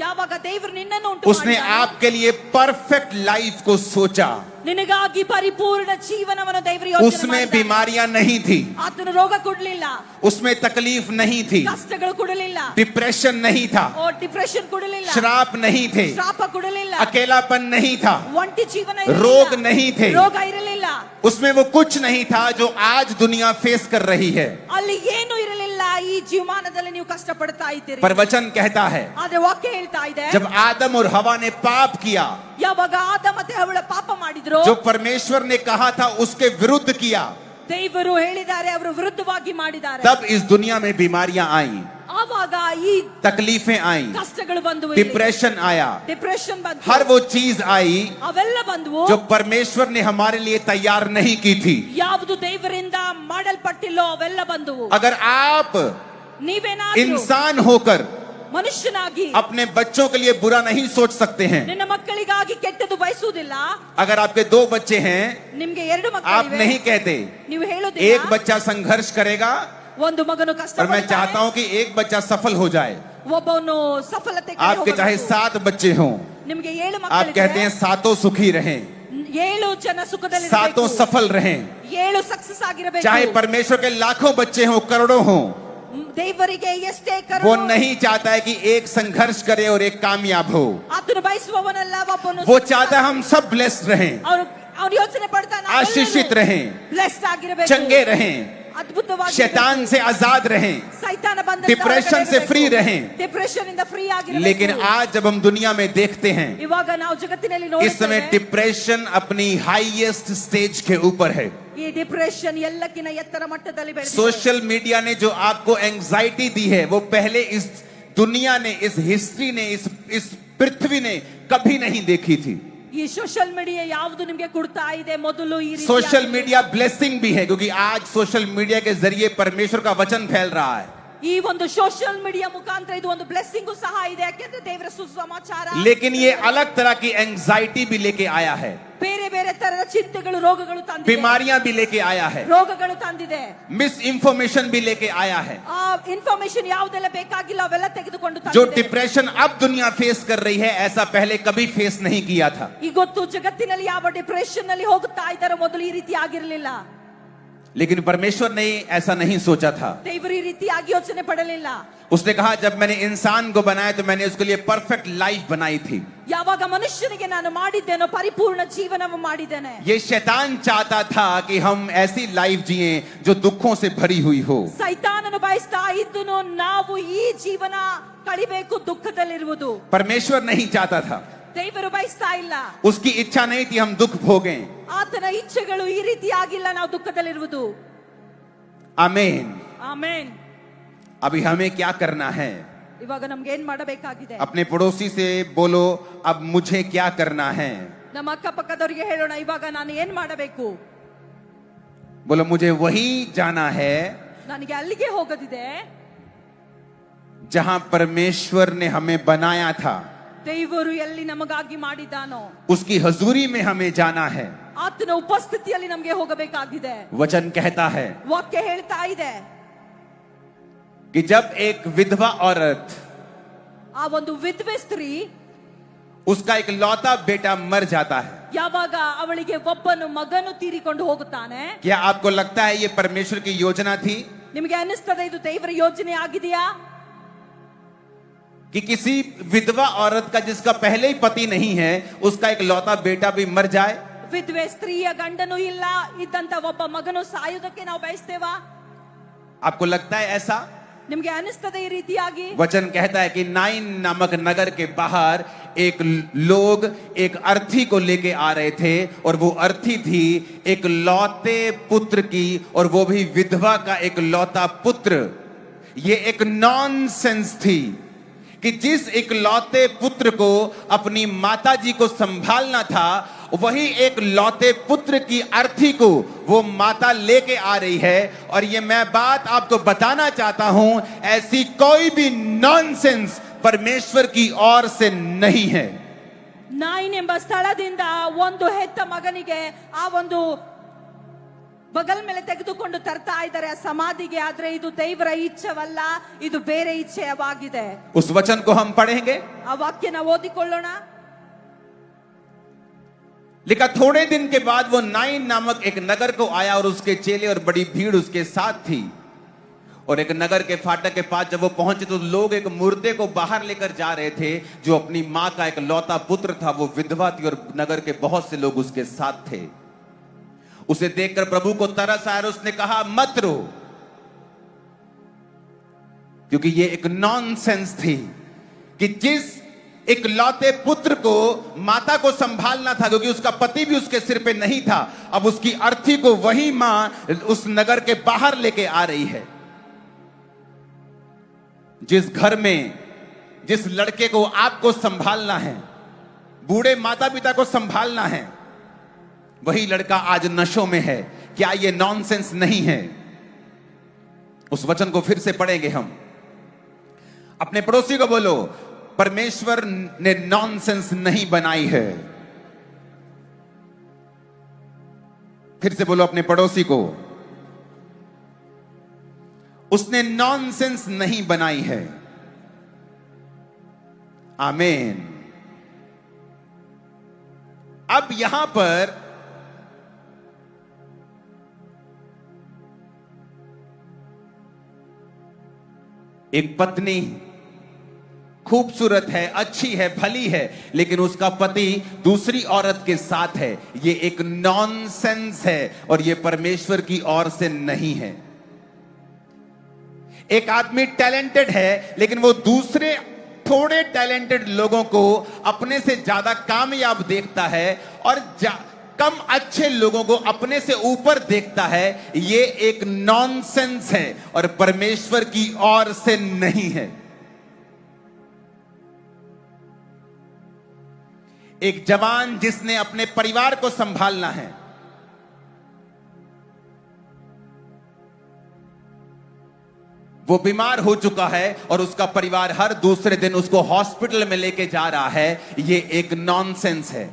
ಯಾವಾಗ ದೇವರು ನಿನ್ನನ್ನು ಉಂಟು उसने ಮಾಡಿದನು, आपके लिए परफेक्ट लाइफ को सोचा। ನಿನಗಾಗಿ ಪರಿಪೂರ್ಣ ಜೀವನವನ್ನು ದೇವರು ಯೋಚನೆ उसमें ಮಾಡಿದ್ದಾನೆ. बीमारियां नहीं थी, ಆತನು ರೋಗ ಕೊಡಲಿಲ್ಲ, उसमें तकलीफ नहीं थी, ಕಷ್ಟಗಳು ಕೊಡಲಿಲ್ಲ, डिप्रेशन नहीं था, ಡಿಪ್ರೆಷನ್ ಕೊಡಲಿಲ್ಲ, श्राप नहीं थे, ಶಾಪ ಕೊಡಲಿಲ್ಲ, अकेलापन नहीं था, ಒಂಟಿ ಜೀವನ ಇರಲಿಲ್ಲ, रोग नहीं थे, ರೋಗ ಇರಲಿಲ್ಲ, उसमें वो कुछ नहीं था जो आज दुनिया फेस कर रही है। ಅಲ್ಲಿ ಏನು ಇರಲಿಲ್ಲ. ಈ ಜೀವಮಾನದಲ್ಲಿ ನೀವು ಕಷ್ಟ ಪಡ್ತಾ ಇದ್ದೀರಿ. पर वचन कहता है ಆದ್ರೆ ವಾಕ್ಯ ಹೇಳ್ತಾ ಇದೆ, जब आदम और हवा ने पाप किया, ಯಾವಾಗ ಆದ ಮತ್ತೆ ಹವ್ವಳ ಪಾಪ ಮಾಡಿದ್ರು, जो परमेश्वर ने कहा था उसके विरुद्ध किया, ದೇವರು ಹೇಳಿದ್ದಾರೆ ಅವರು ವಿರುದ್ಧವಾಗಿ ಮಾಡಿದ್ದಾರೆ. तब इस दुनिया में बीमारियां आई, ಆವಾಗ ಈ तकलीफें आई, ಕಷ್ಟಗಳು ಬಂದವು, डिप्रेशन आया, ಡಿಪ್ರೆಷನ್ ಬಂತು, हर वो चीज आई ಅವೆಲ್ಲ ಬಂದವು जो परमेश्वर ने हमारे लिए तैयार नहीं की थी। ಯಾವುದು ದೇವರಿಂದ ಮಾಡಲ್ಪಟ್ಟಿಲ್ಲೋ ಅವೆಲ್ಲ ಬಂದವು. अगर आप ನೀವೇನಾದ್ರೂ इंसान होकर ಮನುಷ್ಯನಾಗಿ अपने बच्चों के लिए बुरा नहीं सोच सकते हैं, ನಿನ್ನ ಮಕ್ಕಳಿಗಾಗಿ ಕೆಟ್ಟದ್ದು ಬಯಸುವುದಿಲ್ಲ, अगर आपके 2 बच्चे हैं, ನಿಮ್ಗೆ 2 आप ಮಕ್ಕಳಿವೆ, नहीं कहते ನೀವು एक ಹೇಳೋದಿಲ್ಲ बच्चा संघर्ष करेगा ಒಂದು ಮಗನು ಕಷ್ಟ और मैं ಪಡ್ತಾನೆ, चाहता हूं कि एक बच्चा सफल हो जाए। ಒಬ್ಬನು ಸಫಲತೆ ಕಡೆ आपके चाहे ಹೋಗಬೇಕು. 7 बच्चे हों, ನಿಮ್ಗೆ 7 आप कहते हैं ಮಕ್ಕಳಿವೆ, सातों सुखी रहें, 7 जನ ಸುಖದಲ್ಲಿ सातों सफल रहें। 7 ಸಕ್ಸಸ್ ಆಗಿರಬೇಕು. चाहे परमेश्वर के लाखों बच्चे हों, करोड़ों हों, ದೇವರಿಗೆ ಎಷ್ಟೇ वो ಕರುಣೆ, नहीं चाहता है कि एक संघर्ष करे और एक कामयाब हो। ಆತನು ಬಯಸುವವನಲ್ಲ ಒಬ್ಬನು वो चाहता है हम सब ब्लेस्ड रहें, ಅವನು ಯೋಚನೆ ಪಡ್ತಾನೆ आशीषित रहें, ಬ್ಲೆಸ್ಡ್ ಆಗಿರಬೇಕು, चंगे रहें, ಅದ್ಭುತವಾಗಿ शैतान से आजाद रहें, ಸೈತಾನ ಬಂದ डिप्रेशन से फ्री रहें। ಡಿಪ್ರೆಷನ್ ಇಂದ ಫ್ರೀ ಆಗಿರಬೇಕು. लेकिन आज जब हम दुनिया में देखते हैं, ಇವಾಗ ನಾವು ಜಗತ್ತಿನಲ್ಲಿ इस समय ನೋಡುತ್ತೇವೆ डिप्रेशन अपनी हाईएस्ट स्टेज के ऊपर है। ಈ ಡಿಪ್ರೆಷನ್ ಎಲ್ಲಕ್ಕಿಂತ ಎತ್ತರ ಮಟ್ಟದಲ್ಲಿ ಬೆಳೆದಿದೆ. सोशल मीडिया ने जो आपको एंजाइटी दी है वो पहले इस दुनिया ने, इस हिस्ट्री ने, इस पृथ्वी ने कभी नहीं देखी थी। ಈ ಸೋಷಿಯಲ್ ಮೀಡಿಯಾ ಯಾವುದು ನಿಮಗೆ ಕೊಡ್ತಾ ಇದೆ, ಮೊದಲು ಈ ರೀತಿ सोशल मीडिया ब्लेसिंग भी है, क्योंकि आज सोशल मीडिया के जरिए परमेश्वर का वचन फैल रहा है। ಈ ಒಂದು ಸೋಷಿಯಲ್ ಮೀಡಿಯಾ ಮುಖಾಂತರ ಇದು ಒಂದು ಬ್ಲೆಸ್ಸಿಂಗ್ ಸಹ ಇದೆ, ಯಾಕೆಂದ್ರೆ ದೇವರ ಸುಸಮಾಚಾರ. लेकिन ये अलग तरह की एंजाइटी भी लेके आया है, ಬೇರೆ ಬೇರೆ ತರದ ಚಿಂತೆಗಳು, ರೋಗಗಳು ತಂದಿದೆ, बीमारियां भी लेके आया है, ರೋಗಗಳು ತಂದಿದೆ, मिस इंफॉर्मेशन भी लेके आया है। ಆ ಇನ್ಫಾರ್ಮೇಶನ್ ಯಾವುದೆಲ್ಲ ಬೇಕಾಗಿಲ್ಲ ಅವೆಲ್ಲ ತೆಗೆದುಕೊಂಡು जो ತಂದಿದೆ. डिप्रेशन अब दुनिया फेस कर रही है, ऐसा पहले कभी फेस नहीं किया था। ಇವತ್ತು ಜಗತ್ತಿನಲ್ಲಿ ಯಾವ ಡಿಪ್ರೆಷನ್ ನಲ್ಲಿ ಹೋಗುತ್ತಾ ಇದ್ದಾರೆ, ಮೊದಲು ಈ ರೀತಿ ಆಗಿರಲಿಲ್ಲ. लेकिन परमेश्वर ने ऐसा नहीं सोचा था। ದೇವರು ಈ ರೀತಿಯಾಗಿ ಯೋಚನೆ ಪಡಲಿಲ್ಲ. उसने कहा जब मैंने इंसान को बनाया तो मैंने उसके लिए परफेक्ट लाइफ बनाई थी। ಯಾವಾಗ ಮನುಷ್ಯನಿಗೆ ನಾನು ಮಾಡಿದ್ದೇನೋ ಪರಿಪೂರ್ಣ ಜೀವನವನ್ನು ಮಾಡಿದ್ದೇನೆ. ये शैतान चाहता था कि हम ऐसी लाइफ जिए जो दुखों से भरी हुई हो। ಸೈತಾನನು ಬಯಸ್ತಾ ಇದ್ದನು ನಾವು ಈ ಜೀವನ ಕಳಿಬೇಕು ದುಃಖದಲ್ಲಿರುವುದು. परमेश्वर नहीं चाहता था, ದೇವರು ಬಯಸ್ತಾ ಇಲ್ಲ. उसकी इच्छा नहीं थी हम दुख भोगें। ಆತನ ಇಚ್ಛೆಗಳು ಈ ರೀತಿ ಆಗಿಲ್ಲ ನಾವು ದುಃಖದಲ್ಲಿರುವುದು. आमीन। ಆಮೆನ್. अभी हमें क्या करना है? ಇವಾಗ ನಮ್ಗೆ ಏನ್ ಮಾಡಬೇಕಾಗಿದೆ? अपने पड़ोसी से बोलो अब मुझे क्या करना है। ನಮ್ಮ ಅಕ್ಕಪಕ್ಕದವರಿಗೆ ಹೇಳೋಣ, ಇವಾಗ ನಾನು ಏನ್ ಮಾಡಬೇಕು? बोलो मुझे वही जाना है ನನಗೆ ಅಲ್ಲಿಗೆ ಹೋಗೋದಿದೆ जहां परमेश्वर ने हमें बनाया था, ದೇವರು ಎಲ್ಲಿ ನಮಗಾಗಿ ಮಾಡಿದ್ದಾನೋ उसकी हजूरी में हमें जाना है। ಆತನ ಉಪಸ್ಥಿತಿಯಲ್ಲಿ ನಮಗೆ ಹೋಗಬೇಕಾಗಿದೆ. वचन कहता है ವಾಕ್ಯ ಹೇಳ್ತಾ ಇದೆ कि जब एक विधवा औरत ಆ ಒಂದು ವಿಧವೆ ಸ್ತ್ರೀ उसका एक लौता बेटा मर जाता है। ಯಾವಾಗ ಅವಳಿಗೆ ಒಬ್ಬನು ಮಗನು ತೀರಿಕೊಂಡು ಹೋಗುತ್ತಾನೆ, क्या आपको लगता है ये परमेश्वर की योजना थी ನಿಮಗೆ ಅನಿಸ್ತದೆ ಇದು ದೇವರ ಯೋಜನೆ ಆಗಿದೆಯಾ? कि किसी विधवा औरत का जिसका पहले ही पति नहीं है उसका एक लौता बेटा भी मर जाए? ವಿಧವೆ ಸ್ತ್ರೀಯ ಗಂಡನು ಇಲ್ಲ ಇದ್ದಂತ ಒಬ್ಬ ಮಗನು ಸಾಯುವುದಕ್ಕೆ ನಾವು ಬಯಸ್ತೇವಾ? आपको लगता है ऐसा? ನಿಮಗೆ ಅನಿಸ್ತದೆ ಈ ರೀತಿಯಾಗಿ? वचन कहता है कि नाइन नामक नगर के बाहर एक लोग एक अर्थी को लेके आ रहे थे और वो अर्थी थी एक लौते पुत्र की, और वो भी विधवा का एक लौता पुत्र। ये एक नॉनसेंस थी कि जिस एक लौते पुत्र को अपनी माताजी को संभालना था, वही एक लौते पुत्र की अर्थी को वो माता लेके आ रही है। और ये मैं बात आपको बताना चाहता हूं, ऐसी कोई भी नॉनसेंस परमेश्वर की ओर से नहीं है। ನಾಯಿನ್ ಎಂಬ ಸ್ಥಳದಿಂದ ಒಂದು ಹೆತ್ತ ಮಗನಿಗೆ ಆ ಒಂದು ಬಗಲ್ ಮೇಲೆ ತೆಗೆದುಕೊಂಡು ತರ್ತಾ ಇದ್ದಾರೆ ಆ ಸಮಾಧಿಗೆ, ಆದ್ರೆ ಇದು ದೇವರ ಇಚ್ಛೆವಲ್ಲ, ಇದು ಬೇರೆ ಇಚ್ಛೆವಾಗಿದೆ। उस वचन को हम पढ़ेंगे। ಆ ವಾಕ್ಯನ ಓದಿಕೊಳ್ಳೋಣ। लिखा थोड़े दिन के बाद वो नाइन नामक एक नगर को आया और उसके चेले और बड़ी भीड़ उसके साथ थी। और एक नगर के फाटक के पास जब वो पहुंचे तो लोग एक मुर्दे को बाहर लेकर जा रहे थे जो अपनी मां का एक लौता पुत्र था। वो विधवा थी और नगर के बहुत से लोग उसके साथ थे। उसे देखकर प्रभु को तरस आया और उसने कहा मत रो, क्योंकि ये एक नॉनसेंस थी कि जिस एक लौते पुत्र को माता को संभालना था, क्योंकि उसका पति भी उसके सिर पे नहीं था, अब उसकी अर्थी को वही मां उस नगर के बाहर लेके आ रही है। जिस घर में जिस लड़के को आपको संभालना है, बूढ़े माता पिता को संभालना है, वही लड़का आज नशों में है। क्या यह नॉनसेंस नहीं है? उस वचन को फिर से पढ़ेंगे हम। अपने पड़ोसी को बोलो, परमेश्वर ने नॉनसेंस नहीं बनाई है। फिर से बोलो अपने पड़ोसी को, उसने नॉनसेंस नहीं बनाई है। आमीन। अब यहां पर एक पत्नी खूबसूरत है, अच्छी है, भली है, लेकिन उसका पति दूसरी औरत के साथ है। ये एक नॉनसेंस है और ये परमेश्वर की ओर से नहीं है। एक आदमी टैलेंटेड है, लेकिन वो दूसरे थोड़े टैलेंटेड लोगों को अपने से ज्यादा कामयाब देखता है और कम अच्छे लोगों को अपने से ऊपर देखता है। ये एक नॉनसेंस है और परमेश्वर की ओर से नहीं है। एक जवान जिसने अपने परिवार को संभालना है, वो बीमार हो चुका है और उसका परिवार हर दूसरे दिन उसको हॉस्पिटल में लेके जा रहा है, ये एक नॉनसेंस है।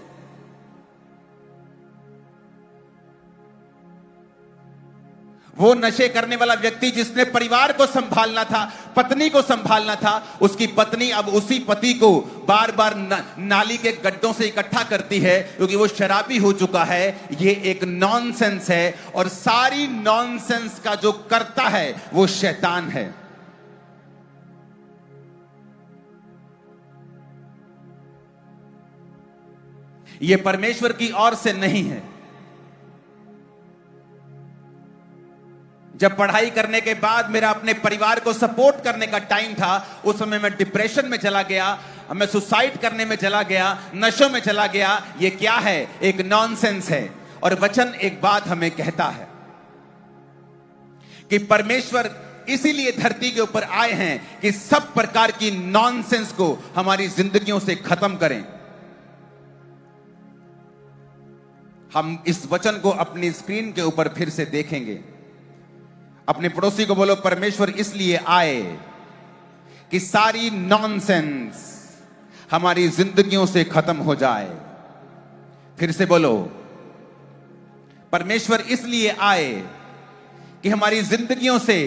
वो नशे करने वाला व्यक्ति जिसने परिवार को संभालना था, पत्नी को संभालना था, उसकी पत्नी अब उसी पति को बार बार नाली के गड्ढों से इकट्ठा करती है क्योंकि वो शराबी हो चुका है। ये एक नॉनसेंस है और सारी नॉनसेंस का जो करता है वो शैतान है। ये परमेश्वर की ओर से नहीं है। जब पढ़ाई करने के बाद मेरा अपने परिवार को सपोर्ट करने का टाइम था, उस समय मैं डिप्रेशन में चला गया, मैं सुसाइड करने में चला गया, नशों में चला गया। ये क्या है? एक नॉनसेंस है। और वचन एक बात हमें कहता है कि परमेश्वर इसीलिए धरती के ऊपर आए हैं कि सब प्रकार की नॉनसेंस को हमारी जिंदगियों से खत्म करें। हम इस वचन को अपनी स्क्रीन के ऊपर फिर से देखेंगे। अपने पड़ोसी को बोलो, परमेश्वर इसलिए आए कि सारी नॉनसेंस हमारी जिंदगियों से खत्म हो जाए। फिर से बोलो, परमेश्वर इसलिए आए कि हमारी जिंदगियों से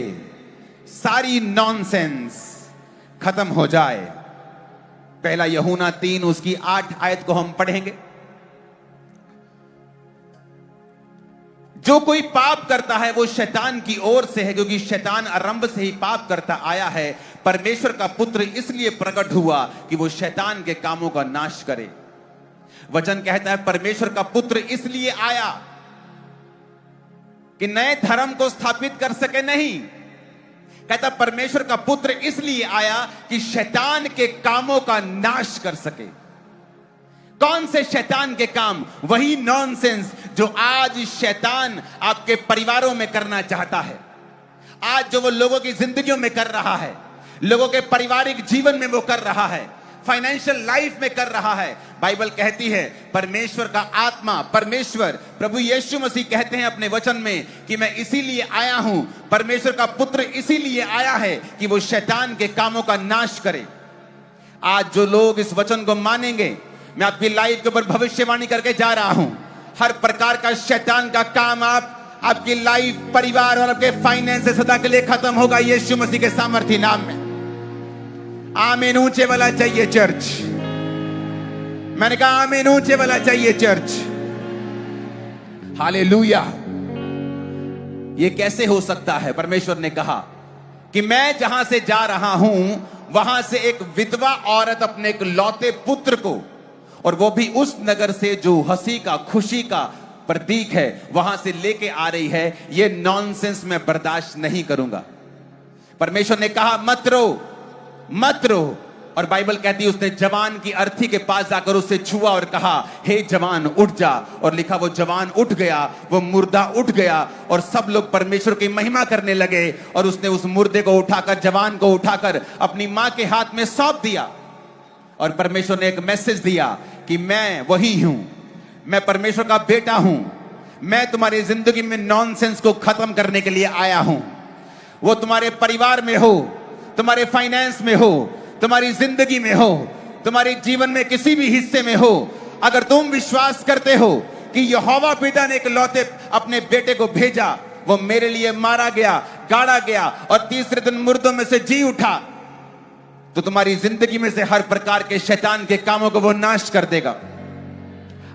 सारी नॉनसेंस खत्म हो जाए। पहला यूहन्ना 3 उसकी 8 आयत को हम पढ़ेंगे। जो कोई पाप करता है वो शैतान की ओर से है, क्योंकि शैतान आरंभ से ही पाप करता आया है। परमेश्वर का पुत्र इसलिए प्रकट हुआ कि वो शैतान के कामों का नाश करे। वचन कहता है परमेश्वर का पुत्र इसलिए आया कि नए धर्म को स्थापित कर सके, नहीं। कहता परमेश्वर का पुत्र इसलिए आया कि शैतान के कामों का नाश कर सके। कौन से शैतान के काम? वही नॉनसेंस जो आज शैतान आपके परिवारों में करना चाहता है, आज जो वो लोगों की जिंदगियों में कर रहा है, लोगों के पारिवारिक जीवन में वो कर रहा है, फाइनेंशियल लाइफ में कर रहा है। बाइबल कहती है परमेश्वर का आत्मा, परमेश्वर प्रभु यीशु मसीह कहते हैं अपने वचन में कि मैं इसीलिए आया हूं, परमेश्वर का पुत्र इसीलिए आया है कि वो शैतान के कामों का नाश करे। आज जो लोग इस वचन को मानेंगे, मैं आपकी लाइफ के ऊपर भविष्यवाणी करके जा रहा हूं, हर प्रकार का शैतान का काम आपकी लाइफ, परिवार और आपके फाइनेंस से सदा के लिए खत्म होगा यीशु मसीह के सामर्थ्य नाम में। आमीन ऊंचे वाला चाहिए चर्च। मैंने कहा आमीन ऊंचे वाला चाहिए चर्च। हालेलुया। ये कैसे हो सकता है? परमेश्वर ने कहा कि मैं जहां से जा रहा हूं वहां से एक विधवा औरत अपने एक लौते पुत्र को, और वो भी उस नगर से जो हंसी का, खुशी का प्रतीक है, वहां से लेके आ रही है। ये नॉनसेंस मैं बर्दाश्त नहीं करूंगा। परमेश्वर ने कहा मत रो, मत रो। और बाइबल कहती है उसने जवान की अर्थी के पास जाकर उससे छुआ और कहा हे जवान उठ जा। और लिखा वो जवान उठ गया, वो मुर्दा उठ गया, और सब लोग परमेश्वर की महिमा करने लगे। और उसने उस मुर्दे को उठाकर, जवान को उठाकर अपनी मां के हाथ में सौंप दिया। और परमेश्वर ने एक मैसेज दिया कि मैं वही हूं, मैं परमेश्वर का बेटा हूं, मैं तुम्हारी जिंदगी में नॉनसेंस को खत्म करने के लिए आया हूं। वो तुम्हारे परिवार में हो, तुम्हारे फाइनेंस में हो, तुम्हारी जिंदगी में हो, तुम्हारे जीवन में किसी भी हिस्से में हो, अगर तुम विश्वास करते हो कि यहोवा पिता ने एक लौते अपने बेटे को भेजा, वो मेरे लिए मारा गया, गाड़ा गया और तीसरे दिन मुर्दों में से जी उठा, तो तुम्हारी जिंदगी में से हर प्रकार के शैतान के कामों को वो नाश कर देगा।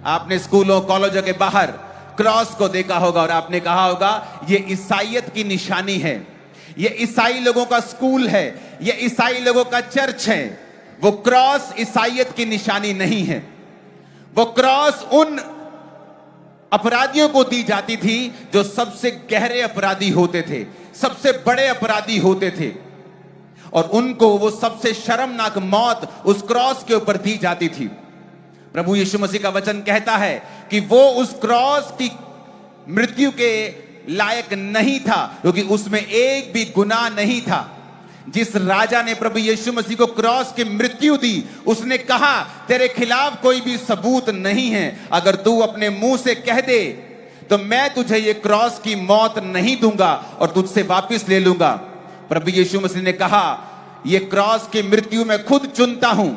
आपने स्कूलों कॉलेजों के बाहर क्रॉस को देखा होगा और आपने कहा होगा ये ईसाइयत की निशानी है, ये ईसाई लोगों का स्कूल है, ये ईसाई लोगों का चर्च है। वो क्रॉस ईसाइयत की निशानी नहीं है। वो क्रॉस उन अपराधियों को दी जाती थी जो सबसे गहरे अपराधी होते थे, सबसे बड़े अपराधी होते थे, और उनको वो सबसे शर्मनाक मौत उस क्रॉस के ऊपर दी जाती थी। प्रभु यीशु मसीह का वचन कहता है कि वो उस क्रॉस की मृत्यु के लायक नहीं था, क्योंकि उसमें एक भी गुनाह नहीं था। जिस राजा ने प्रभु यीशु मसीह को क्रॉस की मृत्यु दी, उसने कहा तेरे खिलाफ कोई भी सबूत नहीं है, अगर तू अपने मुंह से कह दे तो मैं तुझे ये क्रॉस की मौत नहीं दूंगा और तुझसे वापस ले लूंगा। प्रभु यीशु मसीह ने कहा ये क्रॉस की मृत्यु मैं खुद चुनता हूं,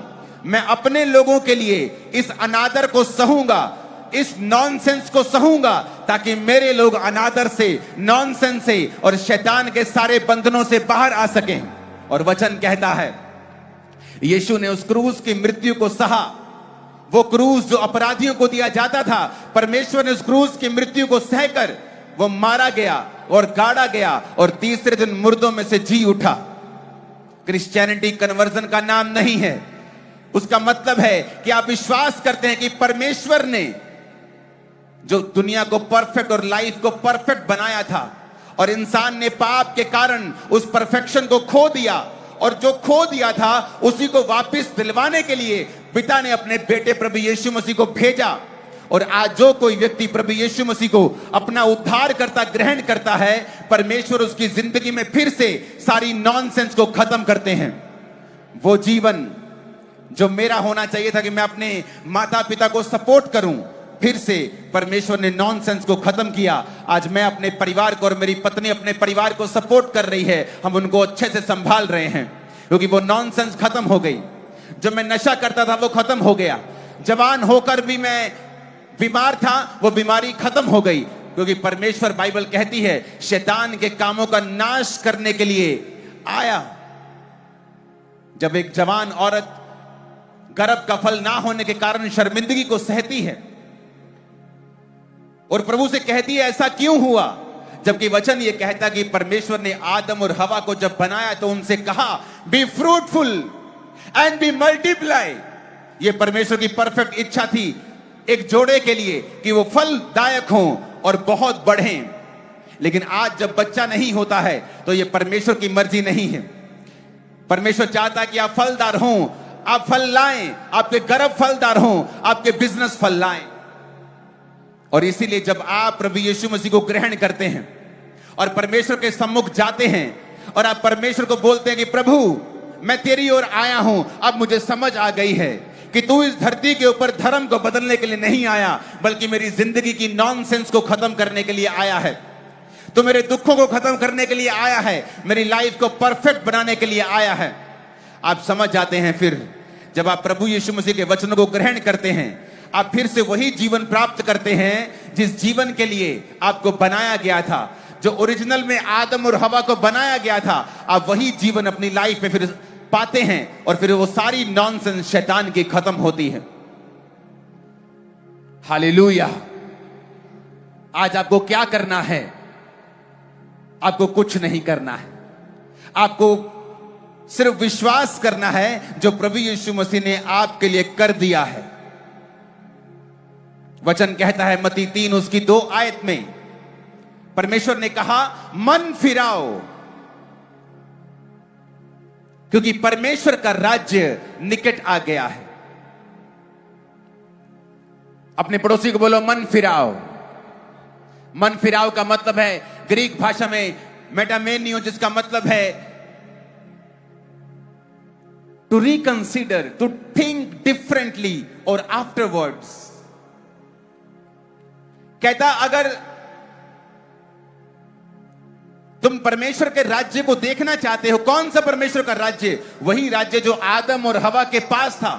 मैं अपने लोगों के लिए इस अनादर को सहूंगा, इस नॉनसेंस को सहूंगा, ताकि मेरे लोग अनादर से, नॉनसेंस से और शैतान के सारे बंधनों से बाहर आ सकें। और वचन कहता है यीशु ने उस क्रूस की मृत्यु को सहा। वो क्रूस जो अपराधियों को दिया जाता था, परमेश्वर ने उस क्रूस की मृत्यु को सहकर वो मारा गया और गाड़ा गया और तीसरे दिन मुर्दों में से जी उठा। क्रिश्चियनिटी कन्वर्जन का नाम नहीं है। उसका मतलब है कि आप विश्वास करते हैं कि परमेश्वर ने जो दुनिया को परफेक्ट और लाइफ को परफेक्ट बनाया था, और इंसान ने पाप के कारण उस परफेक्शन को खो दिया, और जो खो दिया था उसी को वापस दिलवाने के लिए पिता ने अपने बेटे प्रभु यीशु मसीह को भेजा। और आज जो कोई व्यक्ति प्रभु यीशु मसीह को अपना उद्धार करता ग्रहण करता है, परमेश्वर उसकी जिंदगी में फिर से सारी नॉनसेंस को खत्म करते हैं। वो जीवन जो मेरा होना चाहिए था कि मैं अपने माता पिता को सपोर्ट करूं, फिर से परमेश्वर ने नॉनसेंस को खत्म किया। आज मैं अपने परिवार को और मेरी पत्नी अपने परिवार को सपोर्ट कर रही है, हम उनको अच्छे से संभाल रहे हैं, क्योंकि वो नॉनसेंस खत्म हो गई। जो मैं नशा करता था वो खत्म हो गया। जवान होकर भी मैं बीमार था, वो बीमारी खत्म हो गई, क्योंकि परमेश्वर, बाइबल कहती है, शैतान के कामों का नाश करने के लिए आया। जब एक जवान औरत गर्भ का फल ना होने के कारण शर्मिंदगी को सहती है और प्रभु से कहती है ऐसा क्यों हुआ, जबकि वचन ये कहता कि परमेश्वर ने आदम और हवा को जब बनाया तो उनसे कहा be fruitful and be multiply. ये परमेश्वर की परफेक्ट इच्छा थी एक जोड़े के लिए कि वो फलदायक हों और बहुत बढ़ें। लेकिन आज जब बच्चा नहीं होता है तो ये परमेश्वर की मर्जी नहीं है। परमेश्वर चाहता है कि आप फलदार हों, आप फल लाएं, आपके गर्भ फलदार हों, आपके बिजनेस फल लाएं। और इसीलिए जब आप प्रभु यीशु मसीह को ग्रहण करते हैं और परमेश्वर के सम्मुख जाते हैं और आप परमेश्वर को बोलते हैं कि प्रभु मैं तेरी ओर आया हूं, अब मुझे समझ आ गई है कि तू इस धरती के ऊपर धर्म को बदलने के लिए नहीं आया, बल्कि मेरी जिंदगी की नॉनसेंस को खत्म करने के लिए आया है। तो मेरे दुखों को खत्म करने के लिए आया है, मेरी लाइफ को परफेक्ट बनाने के लिए आया है। आप समझ जाते हैं फिर जब आप प्रभु यीशु मसीह के वचनों को ग्रहण करते हैं, आप फिर से वही जीवन प्राप्त करते हैं जिस जीवन के लिए आपको बनाया गया था, जो ओरिजिनल में आदम और हवा को बनाया गया था। आप वही जीवन अपनी लाइफ में फिर पाते हैं और फिर वो सारी नॉनसेंस शैतान की खत्म होती है। हालेलुया। आज आपको क्या करना है? आपको कुछ नहीं करना है, आपको सिर्फ विश्वास करना है जो प्रभु यीशु मसीह ने आपके लिए कर दिया है। वचन कहता है मत्ती 3 उसकी 2 आयत में परमेश्वर ने कहा मन फिराओ, क्योंकि परमेश्वर का राज्य निकट आ गया है। अपने पड़ोसी को बोलो मन फिराओ। मन फिराओ का मतलब है ग्रीक भाषा में मेटामेनियो, जिसका मतलब है to reconsider, to think differently और आफ्टरवर्ड्स। कहता अगर तुम परमेश्वर के राज्य को देखना चाहते हो, कौन सा परमेश्वर का राज्य? वही राज्य जो आदम और हवा के पास था,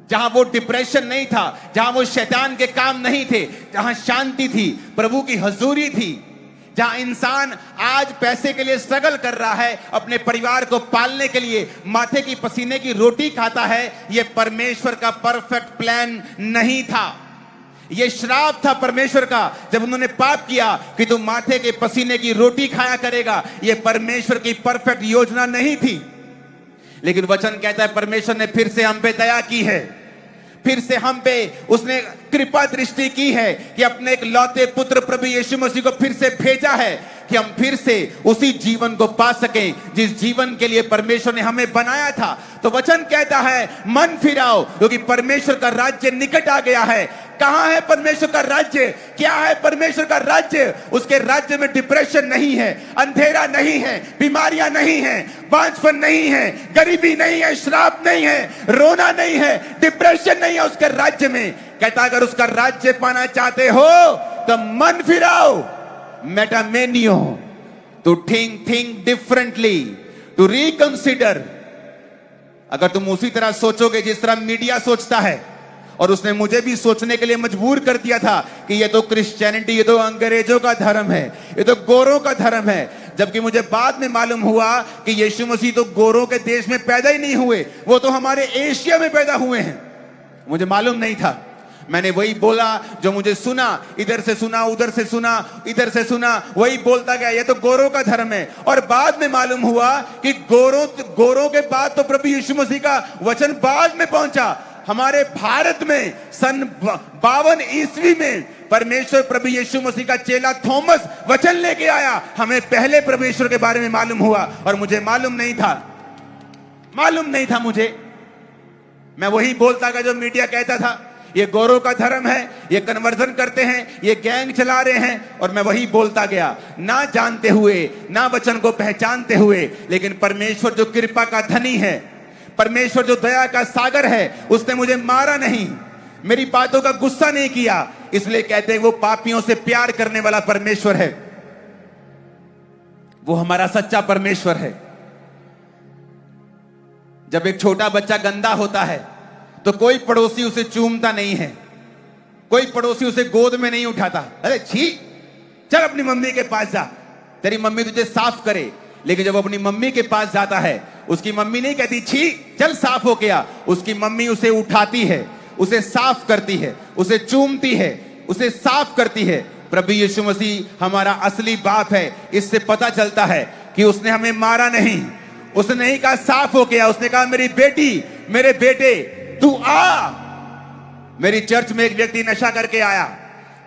जहां वो डिप्रेशन नहीं था, जहां वो शैतान के काम नहीं थे, जहां शांति थी, प्रभु की हजूरी थी, जहां इंसान आज पैसे के लिए स्ट्रगल कर रहा है, अपने परिवार को पालने के लिए माथे की पसीने की रोटी खाता है। यह परमेश्वर का परफेक्ट प्लान नहीं था, यह श्राप था परमेश्वर का जब उन्होंने पाप किया कि तू माथे के पसीने की रोटी खाया करेगा। यह परमेश्वर की परफेक्ट योजना नहीं थी। लेकिन वचन कहता है परमेश्वर ने फिर से हम पे दया की है, फिर से हम पे उसने कृपा दृष्टि की है कि अपने एक लौते पुत्र प्रभु यीशु मसीह को फिर से भेजा है कि हम फिर से उसी जीवन को पा सकें जिस जीवन के लिए परमेश्वर ने हमें बनाया था। तो वचन कहता है मन फिराओ, क्योंकि परमेश्वर का राज्य निकट आ गया है। कहां है परमेश्वर का राज्य? क्या है परमेश्वर का राज्य? उसके राज्य में डिप्रेशन नहीं है, अंधेरा नहीं है, बीमारियां नहीं है, बांझपन नहीं है, गरीबी नहीं है, श्राप नहीं है, रोना नहीं है, डिप्रेशन नहीं है उसके राज्य में। कहता अगर उसका राज्य पाना चाहते हो तो मन फिराओ, मेटामेनियो, to think differently, to reconsider. अगर तुम उसी तरह सोचोगे जिस तरह मीडिया सोचता है, और उसने मुझे भी सोचने के लिए मजबूर कर दिया था कि ये तो क्रिश्चियनिटी, ये तो अंग्रेजों का धर्म है, ये तो गोरों का धर्म है, जबकि मुझे बाद में मालूम हुआ कि यीशु मसीह तो गोरों के देश में पैदा ही नहीं हुए, वो तो हमारे एशिया में पैदा हुए हैं। मुझे मालूम नहीं था, मैंने वही बोला जो मुझे सुना, इधर से सुना, उधर से सुना, इधर से सुना, वही बोलता गया ये तो गोरों का धर्म है। और बाद में मालूम हुआ कि गोरों के बाद तो प्रभु यीशु मसीह का वचन बाद में पहुंचा। हमारे भारत में सन 52 ईस्वी में परमेश्वर प्रभु यीशु मसीह का चेला थॉमस वचन लेके आया। हमें पहले परमेश्वर के बारे में मालूम हुआ और मुझे मालूम नहीं था मुझे। मैं वही बोलता गया जो मीडिया कहता था, ये गोरों का धर्म है, ये कन्वर्जन करते हैं, ये गैंग चला रहे हैं, और मैं वही बोलता गया, ना जानते हुए, ना वचन को पहचानते हुए। लेकिन परमेश्वर जो कृपा का धनी है, परमेश्वर जो दया का सागर है, उसने मुझे मारा नहीं, मेरी बातों का गुस्सा नहीं किया। इसलिए कहते हैं वो पापियों से प्यार करने वाला परमेश्वर है, वो हमारा सच्चा परमेश्वर है। जब एक छोटा बच्चा गंदा होता है तो कोई पड़ोसी उसे चूमता नहीं है, कोई पड़ोसी उसे गोद में नहीं उठाता, अरे छी चल अपनी मम्मी के पास जा, तेरी मम्मी तुझे साफ करे। लेकिन जब अपनी मम्मी के पास जाता है उसकी मम्मी नहीं कहती छी चल साफ हो गया, उसकी मम्मी उसे उठाती है, उसे साफ करती है, उसे चूमती है, उसे साफ करती है। प्रभु यीशु मसीह हमारा असली बाप है। इससे पता चलता है कि उसने हमें मारा नहीं, उसने नहीं कहा साफ हो गया, उसने कहा मेरी बेटी, मेरे बेटे तू आ। मेरी चर्च में एक व्यक्ति नशा करके आया,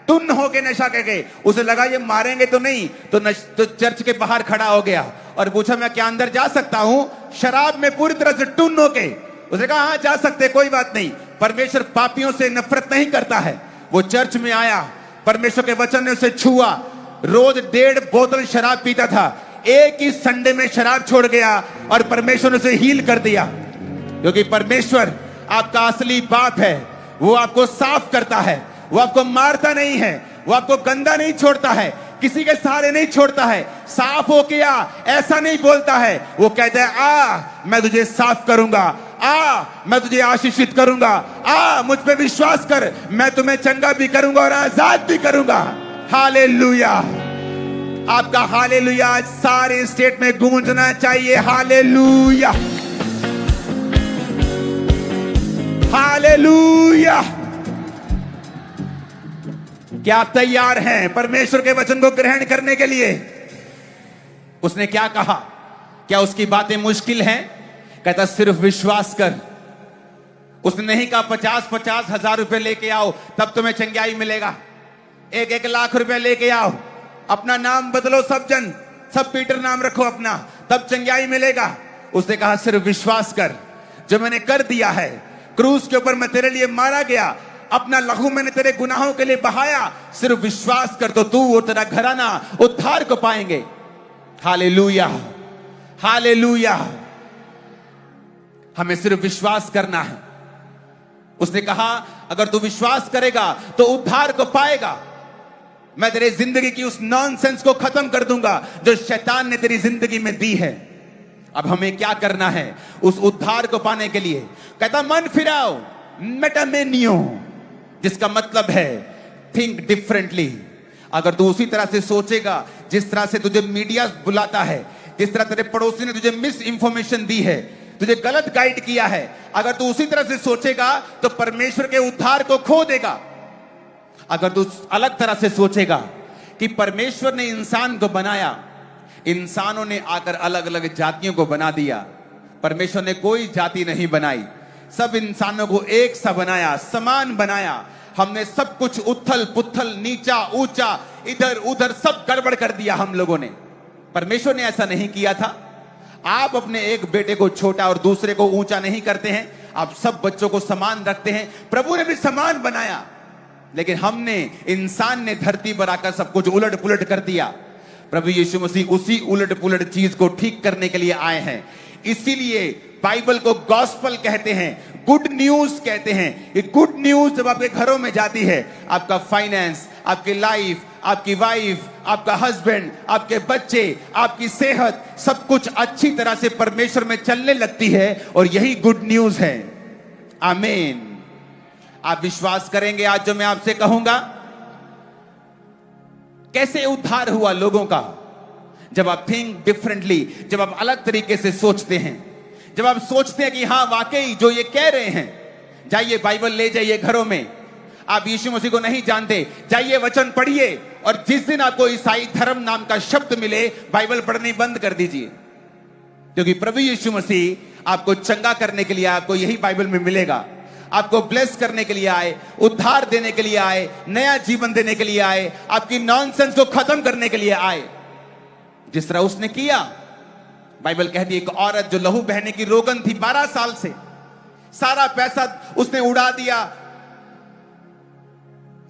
टुन्न होके नशा करके, उसे लगा ये मारेंगे तो नहीं, तो चर्च के बाहर खड़ा हो गया और पूछा मैं क्या अंदर जा सकता हूं शराब में पूरी तरह से टुन्न होके? उसने कहा हाँ जा सकते, कोई बात नहीं। परमेश्वर पापियों से नफरत नहीं करता है। वो चर्च में आया, परमेश्वर के वचन ने उसे छुआ, रोज 1.5 बोतल शराब पीता था, एक ही संडे में शराब छोड़ गया और परमेश्वर ने उसे हील कर दिया। क्योंकि परमेश्वर आपका असली बाप है, वो आपको साफ करता है, वो आपको मारता नहीं है, वो आपको गंदा नहीं छोड़ता है, किसी के सहारे नहीं छोड़ता है। साफ हो गया ऐसा नहीं बोलता है, वो कहता है आ मैं तुझे साफ करूंगा, आ मैं तुझे आशीषित करूंगा, आ मुझ पे विश्वास कर, मैं तुम्हें चंगा भी करूंगा और आजाद भी करूंगा। हालेलुया। आपका हालेलुया आज सारे स्टेट में गूंजना चाहिए। Hallelujah, hallelujah. क्या आप तैयार हैं परमेश्वर के वचन को ग्रहण करने के लिए? उसने क्या कहा? क्या उसकी बातें मुश्किल हैं? कहता सिर्फ विश्वास कर। उसने नहीं कहा 50-50 हजार रुपए लेके आओ तब तुम्हें चंगाई मिलेगा, 1-1 लाख रुपए लेके आओ, अपना नाम बदलो, सब पीटर नाम रखो अपना, तब चंगाई मिलेगा। उसने कहा सिर्फ विश्वास कर, जो मैंने कर दिया है, क्रूस के ऊपर मैं तेरे लिए मारा गया, अपना लहू मैंने तेरे गुनाहों के लिए बहाया, सिर्फ विश्वास कर तो तू और तेरा घराना उद्धार को पाएंगे। Hallelujah, hallelujah. हमें सिर्फ विश्वास करना है। उसने कहा अगर तू विश्वास करेगा तो उद्धार को पाएगा। मैं तेरे जिंदगी की उस नॉनसेंस को खत्म कर दूंगा जो शैतान ने तेरी जिंदगी में दी है। अब हमें क्या करना है उस उद्धार को पाने के लिए? कहता मन फिराओ, मेटामेनियो, जिसका मतलब है थिंक डिफरेंटली। अगर तू उसी तरह से सोचेगा जिस तरह से तुझे मीडिया बुलाता है, जिस तरह तेरे पड़ोसी ने तुझे मिस इंफॉर्मेशन दी है, तुझे गलत गाइड किया है, अगर तू उसी तरह से सोचेगा तो परमेश्वर के उद्धार को खो देगा। अगर तू अलग तरह से सोचेगा कि परमेश्वर ने इंसान को बनाया, इंसानों ने आकर अलग अलग जातियों को बना दिया, परमेश्वर ने कोई जाति नहीं बनाई, सब इंसानों को एक सा बनाया, समान बनाया। हमने सब कुछ उथल पुथल, नीचा ऊंचा, इधर उधर सब गड़बड़ कर दिया हम लोगों ने। परमेश्वर ने ऐसा नहीं किया था। आप अपने एक बेटे को छोटा और दूसरे को ऊंचा नहीं करते हैं, आप सब बच्चों को समान रखते हैं। प्रभु ने भी समान बनाया, लेकिन हमने, इंसान ने धरती पर आकर सब कुछ उलट पुलट कर दिया। प्रभु यीशु मसीह उसी उलट पुलट चीज को ठीक करने के लिए आए हैं। इसीलिए बाइबल को गॉस्पल कहते हैं, गुड न्यूज कहते हैं। ये गुड न्यूज जब आपके घरों में जाती है, आपका फाइनेंस, आपकी लाइफ, आपकी वाइफ, आपका हस्बैंड, आपके बच्चे, आपकी सेहत, सब कुछ अच्छी तरह से परमेश्वर में चलने लगती है, और यही गुड न्यूज है। आमीन। आप विश्वास करेंगे आज जो मैं आपसे कहूंगा? कैसे उद्धार हुआ लोगों का? जब आप थिंक डिफरेंटली, जब आप अलग तरीके से सोचते हैं, जब आप सोचते हैं कि हाँ वाकई जो ये कह रहे हैं, जाइए बाइबल ले जाइए घरों में। आप यीशु मसीह को नहीं जानते, जाइए वचन पढ़िए, और जिस दिन आपको ईसाई धर्म नाम का शब्द मिले, बाइबल पढ़नी बंद कर दीजिए, क्योंकि प्रभु यीशु मसीह आपको चंगा करने के लिए, आपको यही बाइबल में मिलेगा। आपको ब्लेस करने के लिए आए, उद्धार देने के लिए आए, नया जीवन देने के लिए आए, आपकी नॉनसेंस को खत्म करने के लिए आए, जिस तरह उसने किया। बाइबल कहती है एक औरत जो लहू बहने की रोगन थी 12 साल से, सारा पैसा उसने उड़ा दिया,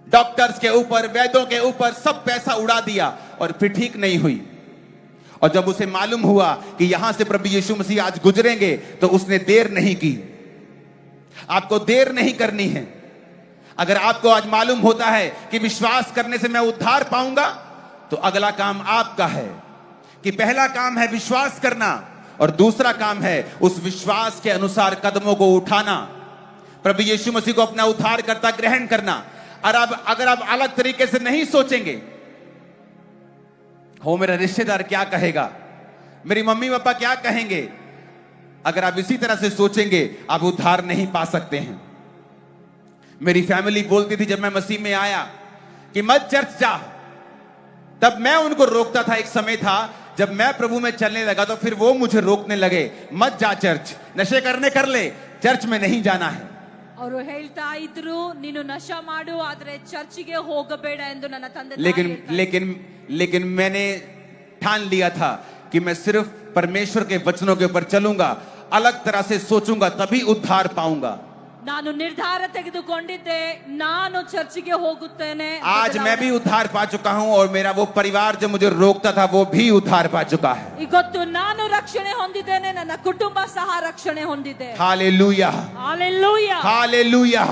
डॉक्टर्स के ऊपर, वैद्यों के ऊपर, सब पैसा उड़ा दिया, और फिर ठीक नहीं हुई। और जब उसे मालूम हुआ कि यहां से प्रभु यीशु मसीह आज गुजरेंगे, तो उसने देर नहीं की। आपको देर नहीं करनी है। अगर आपको आज मालूम होता है कि विश्वास करने से मैं उद्धार पाऊंगा, तो अगला काम आपका है कि पहला काम है विश्वास करना, और दूसरा काम है उस विश्वास के अनुसार कदमों को उठाना, प्रभु यीशु मसीह को अपना उद्धारकर्ता ग्रहण करना। और अगर आप अलग तरीके से नहीं सोचेंगे, हो मेरा रिश्तेदार क्या कहेगा, मेरी मम्मी पापा क्या कहेंगे, अगर आप इसी तरह से सोचेंगे आप उद्धार नहीं पा सकते हैं। मेरी फैमिली बोलती थी जब मैं मसीह में आया कि मत चर्च जा, तब मैं उनको रोकता था। एक समय था जब मैं प्रभु में चलने लगा तो फिर वो मुझे रोकने लगे, मत जा चर्च, नशे करने कर ले, चर्च में नहीं जाना है। ಅವರು ಹೇಳ್ತಾ ಇದ್ರು ನೀನು ನಶಾ ಮಾಡು ಆದ್ರೆ ಚರ್ಚಿಗೆ ಹೋಗಬೇಡ ಎಂದು ನನ್ನ ತಂದೆ लेकिन मैंने ठान लिया था कि मैं सिर्फ परमेश्वर के वचनों के ऊपर चलूंगा, अलग तरह से सोचूंगा, तभी उद्धार पाऊंगा। ನಾನು ನಿರ್ಧಾರ ತೆಗೆದುಕೊಂಡಿದ್ದೆ, ನಾನು ಚರ್ಚಿಗೆ ಹೋಗುತ್ತೇನೆ। आज मैं भी उद्धार पा चुका हूं और मेरा वो परिवार जो मुझे रोकता था वो भी उद्धार पा चुका है। ಇವತ್ತು ನಾನು ರಕ್ಷಣೆ ಹೊಂದಿದ್ದೇನೆ, ನನ್ನ ಕುಟುಂಬ ಸಹ ರಕ್ಷಣೆ ಹೊಂದಿದೆ। Hallelujah, hallelujah, hallelujah.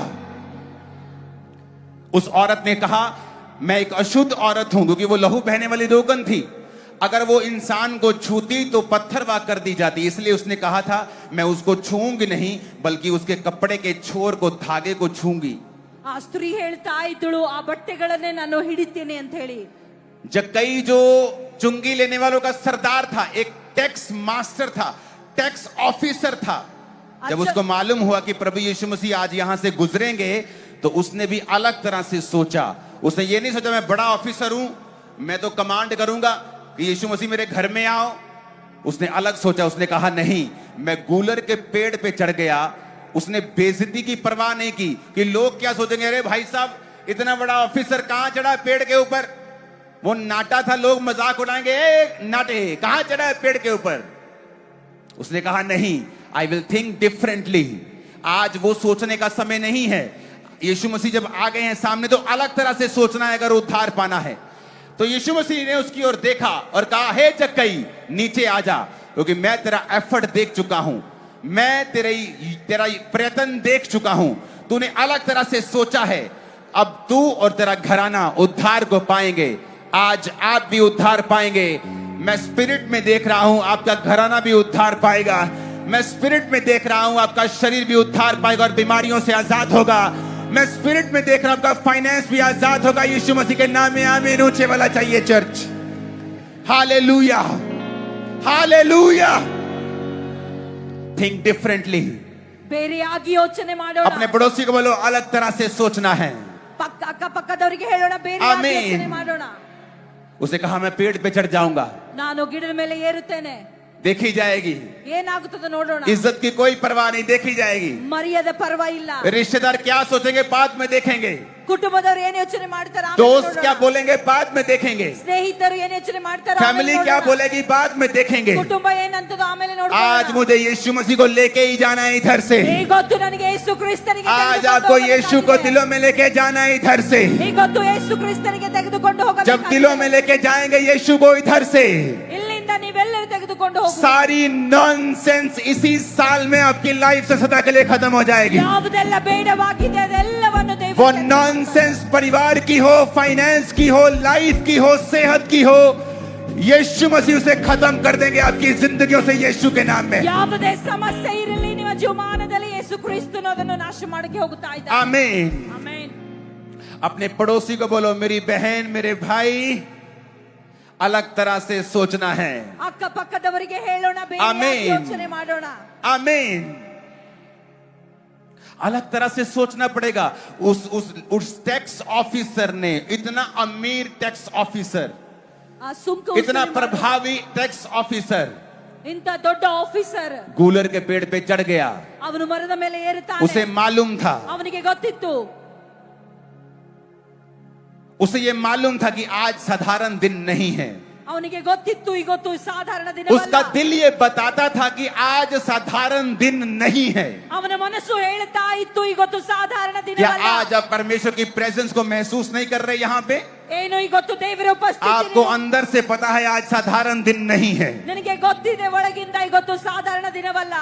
उस औरत ने कहा मैं एक अशुद्ध औरत हूं, क्योंकि वो लहू बहने वाली रोगन थी। अगर वो इंसान को छूती तो पत्थर वाक कर दी जाती, इसलिए उसने कहा था मैं उसको छूंगी नहीं बल्कि उसके कपड़े के छोर को, धागे को छूंगी। ಆ ಸ್ತ್ರೀ ಹೇಳ್ತಾ ಇದ್ದಳು ಆ ಬಟ್ಟೆಗಳನ್ನೇ ನಾನು ಹಿಡಿತೀನಿ ಅಂತ ಹೇಳಿ। जक्कई जो चुंगी लेने वालों का सरदार था, एक टैक्स मास्टर था, टैक्स ऑफिसर था। जब उसको मालूम हुआ कि प्रभु यीशु मसीह आज यहां से गुजरेंगे तो उसने भी अलग तरह से सोचा। उसने ये नहीं सोचा मैं बड़ा ऑफिसर हूं, मैं तो कमांड करूंगा कि यीशु मसीह मेरे घर में आओ। उसने अलग सोचा, उसने कहा नहीं, मैं गूलर के पेड़ पे चढ़ गया। उसने बेइज्जती की परवाह नहीं की कि लोग क्या सोचेंगे, अरे भाई साहब इतना बड़ा ऑफिसर कहां चढ़ा पेड़ के ऊपर। वो नाटा था, लोग मजाक उड़ाएंगे, ए नाटे कहां चढ़ा है पेड़ के ऊपर। उसने कहा नहीं, आई विल थिंक डिफरेंटली। आज वो सोचने का समय नहीं है। यीशु मसीह जब आ गए हैं सामने तो अलग तरह से सोचना है अगर उद्धार पाना है। तो यीशु मसीह ने उसकी ओर देखा और कहा हे जक्कई नीचे आ जा, क्योंकि मैं तेरा एफर्ट देख चुका हूं, मैं तेरा प्रयत्न देख चुका हूं, तूने अलग तरह से सोचा है। अब तू और तेरा घराना उद्धार को पाएंगे। आज आप भी उद्धार पाएंगे। मैं स्पिरिट में देख रहा हूं आपका घराना भी उद्धार पाएगा। मैं स्पिरिट में देख रहा हूं आपका शरीर भी उद्धार पाएगा और बीमारियों से आजाद होगा। मैं स्पिरिट में देख रहा हूं आपका फाइनेंस भी आजाद होगा। यीशु मसीह के नाम में आमीन। ऊंचे वाला चाहिए church. Hallelujah, hallelujah. Think differently. ಬೇರೆಯಾಗಿ ಯೋಚನೆ ಮಾಡೋಣ। अपने पड़ोसी को बोलो अलग तरह से सोचना है। ಅಕ್ಕಪಕ್ಕದವರಿಗೆ ಹೇಳೋಣ ಬೇರೆಯಾಗಿ ಯೋಚನೆ ಮಾಡೋಣ। उसे कहा मैं पेड़ पे चढ़ जाऊंगा, ನಾನು ಗಿಡದ ಮೇಲೆ ಏರುತ್ತೇನೆ, देखी जाएगी। ಏನಾಗುತ್ತದೆ ನೋಡೋಣ। इज्जत की कोई परवाह नहीं, देखी जाएगी। ಮರ್ಯಾದೆ ಪರವಾಗಿಲ್ಲ। रिश्तेदार क्या सोचेंगे बाद में देखेंगे। ಕುಟುಂಬದವರು ಏನು ಯೋಚನೆ ಮಾಡ್ತಾರೆ दोस्त क्या बोलेंगे बाद में देखेंगे। ಸ್ನೇಹಿತರು ಏನು ಯೋಚನೆ ಮಾಡ್ತಾರೆ फैमिली क्या बोलेगी बाद में देखेंगे। ಕುಟುಂಬ ಏನಂತದೋ ಆಮೇಲೆ ನೋಡೋಣ। आज मुझे यीशु मसीह को लेके ही जाना है इधर से। ಈಗೊತ್ತು ನನಗೆ ಯೇಸು ಕ್ರಿಸ್ತನಿಗೆ आज आपको यीशु को दिलों में लेके जाना है इधर से। ಈಗೊತ್ತು ಯೇಸು ಕ್ರಿಸ್ತನಿಗೆ ತೆಗೆದುಕೊಂಡು ಹೋಗಬೇಕು। जब दिलों में लेके जाएंगे यीशु को इधर से, ಇಲ್ಲಿಂದ ನೀವೆಲ್ಲರೂ ತೆಗೆದುಕೊಂಡು ಹೋಗಬೇಕು। सारी नॉनसेंस इसी साल में आपकी लाइफ से सदा के लिए खत्म हो जाएगी। ಯಾವುದೆಲ್ಲ ಬೇಡವಾಗಿದೆ ಅದೆಲ್ಲವನ್ನು ದೇವರು वो नॉनसेंस परिवार की हो, फाइनेंस की हो, लाइफ की हो, सेहत की हो, यीशु मसीह उसे खत्म कर देंगे आपकी जिंदगियों से यीशु के नाम में। ಯಾವುದೇ ಸಮಸ್ಯೆ ಇರಲಿ ನಿಮ್ಮ ಜೀವಮಾನದಲ್ಲಿ ಯೇಸು ಕ್ರಿಸ್ತನು ಅದನ್ನು ನಾಶ ಮಾಡಕ್ಕೆ ಹೋಗುತ್ತಾ ಇದ್ದಾನೆ। आमीन, ಆಮೆನ್। अपने पड़ोसी को बोलो मेरी बहन मेरे भाई अलग तरह से सोचना है। ಅಕ್ಕಪಕ್ಕದವರಿಗೆ ಹೇಳೋಣ ಬೇರೆಯಾಗಿ ಯೋಚನೆ ಮಾಡೋಣ। आमीन। अलग तरह से सोचना पड़ेगा। उस टैक्स ऑफिसर ने, इतना अमीर टैक्स ऑफिसर, इतना प्रभावी टैक्स ऑफिसर, ಇಂತ ದೊಡ್ಡ ಆಫೀಸರ್ गूलर के पेड़ पे चढ़ गया। ಅವನು ಮರದ ಮೇಲೆ ಏರುತ್ತಾನೆ। उसे मालूम था, ಅವನಿಗೆ ಗೊತ್ತಿತ್ತು, उसे ये मालूम था कि आज साधारण दिन नहीं है। ಅವನಿಗೆ ಗೊತ್ತಿತ್ತು ಇವತ್ತು ಸಾಧಾರಣ ದಿನವಲ್ಲ। उसका दिल ये बताता था कि आज साधारण दिन नहीं है। ಅವನ ಮನಸ್ಸು ಹೇಳುತ್ತಾ ಇತ್ತು ಇವತ್ತು ಸಾಧಾರಣ क्या ದಿನವಲ್ಲ। आज आप परमेश्वर की प्रेजेंस को महसूस नहीं कर रहे यहाँ पे? ಏನು ಇವತ್ತು ದೇವರ ಉಪಸ್ಥಿತಿ आपको अंदर से पता है आज साधारण दिन नहीं है। ನನಗೆ ಗೊತ್ತಿದೆ ಒಳಗಿಂದ ಇವತ್ತು ಸಾಧಾರಣ ದಿನವಲ್ಲ।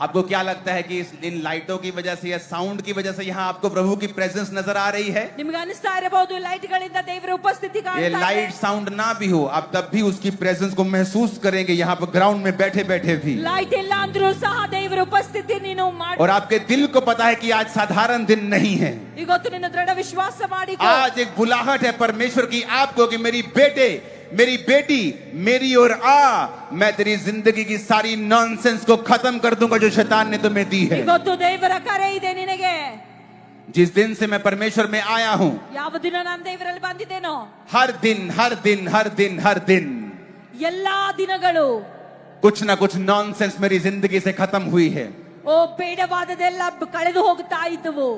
आपको क्या लगता है कि इन लाइटों की वजह से या साउंड की वजह से यहाँ आपको प्रभु की प्रेजेंस नजर आ रही है? ನಿಮಗೆ ಅನಿಸ್ತಾ ಇರಬಹುದು ಲೈಟ್ ಗಳಿಂದ ದೇವರ ಉಪಸ್ಥಿತಿ ये ಕಾಣ್ತಾ ಇದೆ। लाइट साउंड ना भी हो आप तब भी उसकी प्रेजेंस को महसूस करेंगे यहाँ पर ग्राउंड में बैठे बैठे भी। ಲೈಟ್ ಇಲ್ಲ ಅಂದ್ರೂ ಸಹ ದೇವರ ಉಪಸ್ಥಿತಿ ನೀನು ಮಾಡಿ। और आपके दिल को पता है कि आज साधारण दिन नहीं है। ಇವತ್ತು ನಿನ್ನ ದೃಢ ವಿಶ್ವಾಸ ಮಾಡಿಕೋ। आज एक बुलाहट है परमेश्वर की आपको कि मेरी बेटे मेरी बेटी मेरी ओर आ, मैं तेरी जिंदगी की सारी नॉनसेंस को खत्म कर दूंगा जो शैतान ने तुम्हें दी है। ಇವತ್ತು ದೇವರ ಕರೆ ಇದೆ ನಿನಗೆ. जिस दिन से मैं परमेश्वर में आया हूं, ಯಾವ ದಿನ ನಾನು ದೇವರಲ್ಲಿ ಬಂದಿದ್ದೇನೋ हर दिन हर दिन हर दिन हर दिन ಎಲ್ಲಾ ದಿನಗಳು कुछ ना कुछ नॉनसेंस मेरी जिंदगी से खत्म हुई है। ಓ ಬೇಡವಾದದೆಲ್ಲ ಕಳೆದು ಹೋಗ್ತಾ ಇದ್ದವು.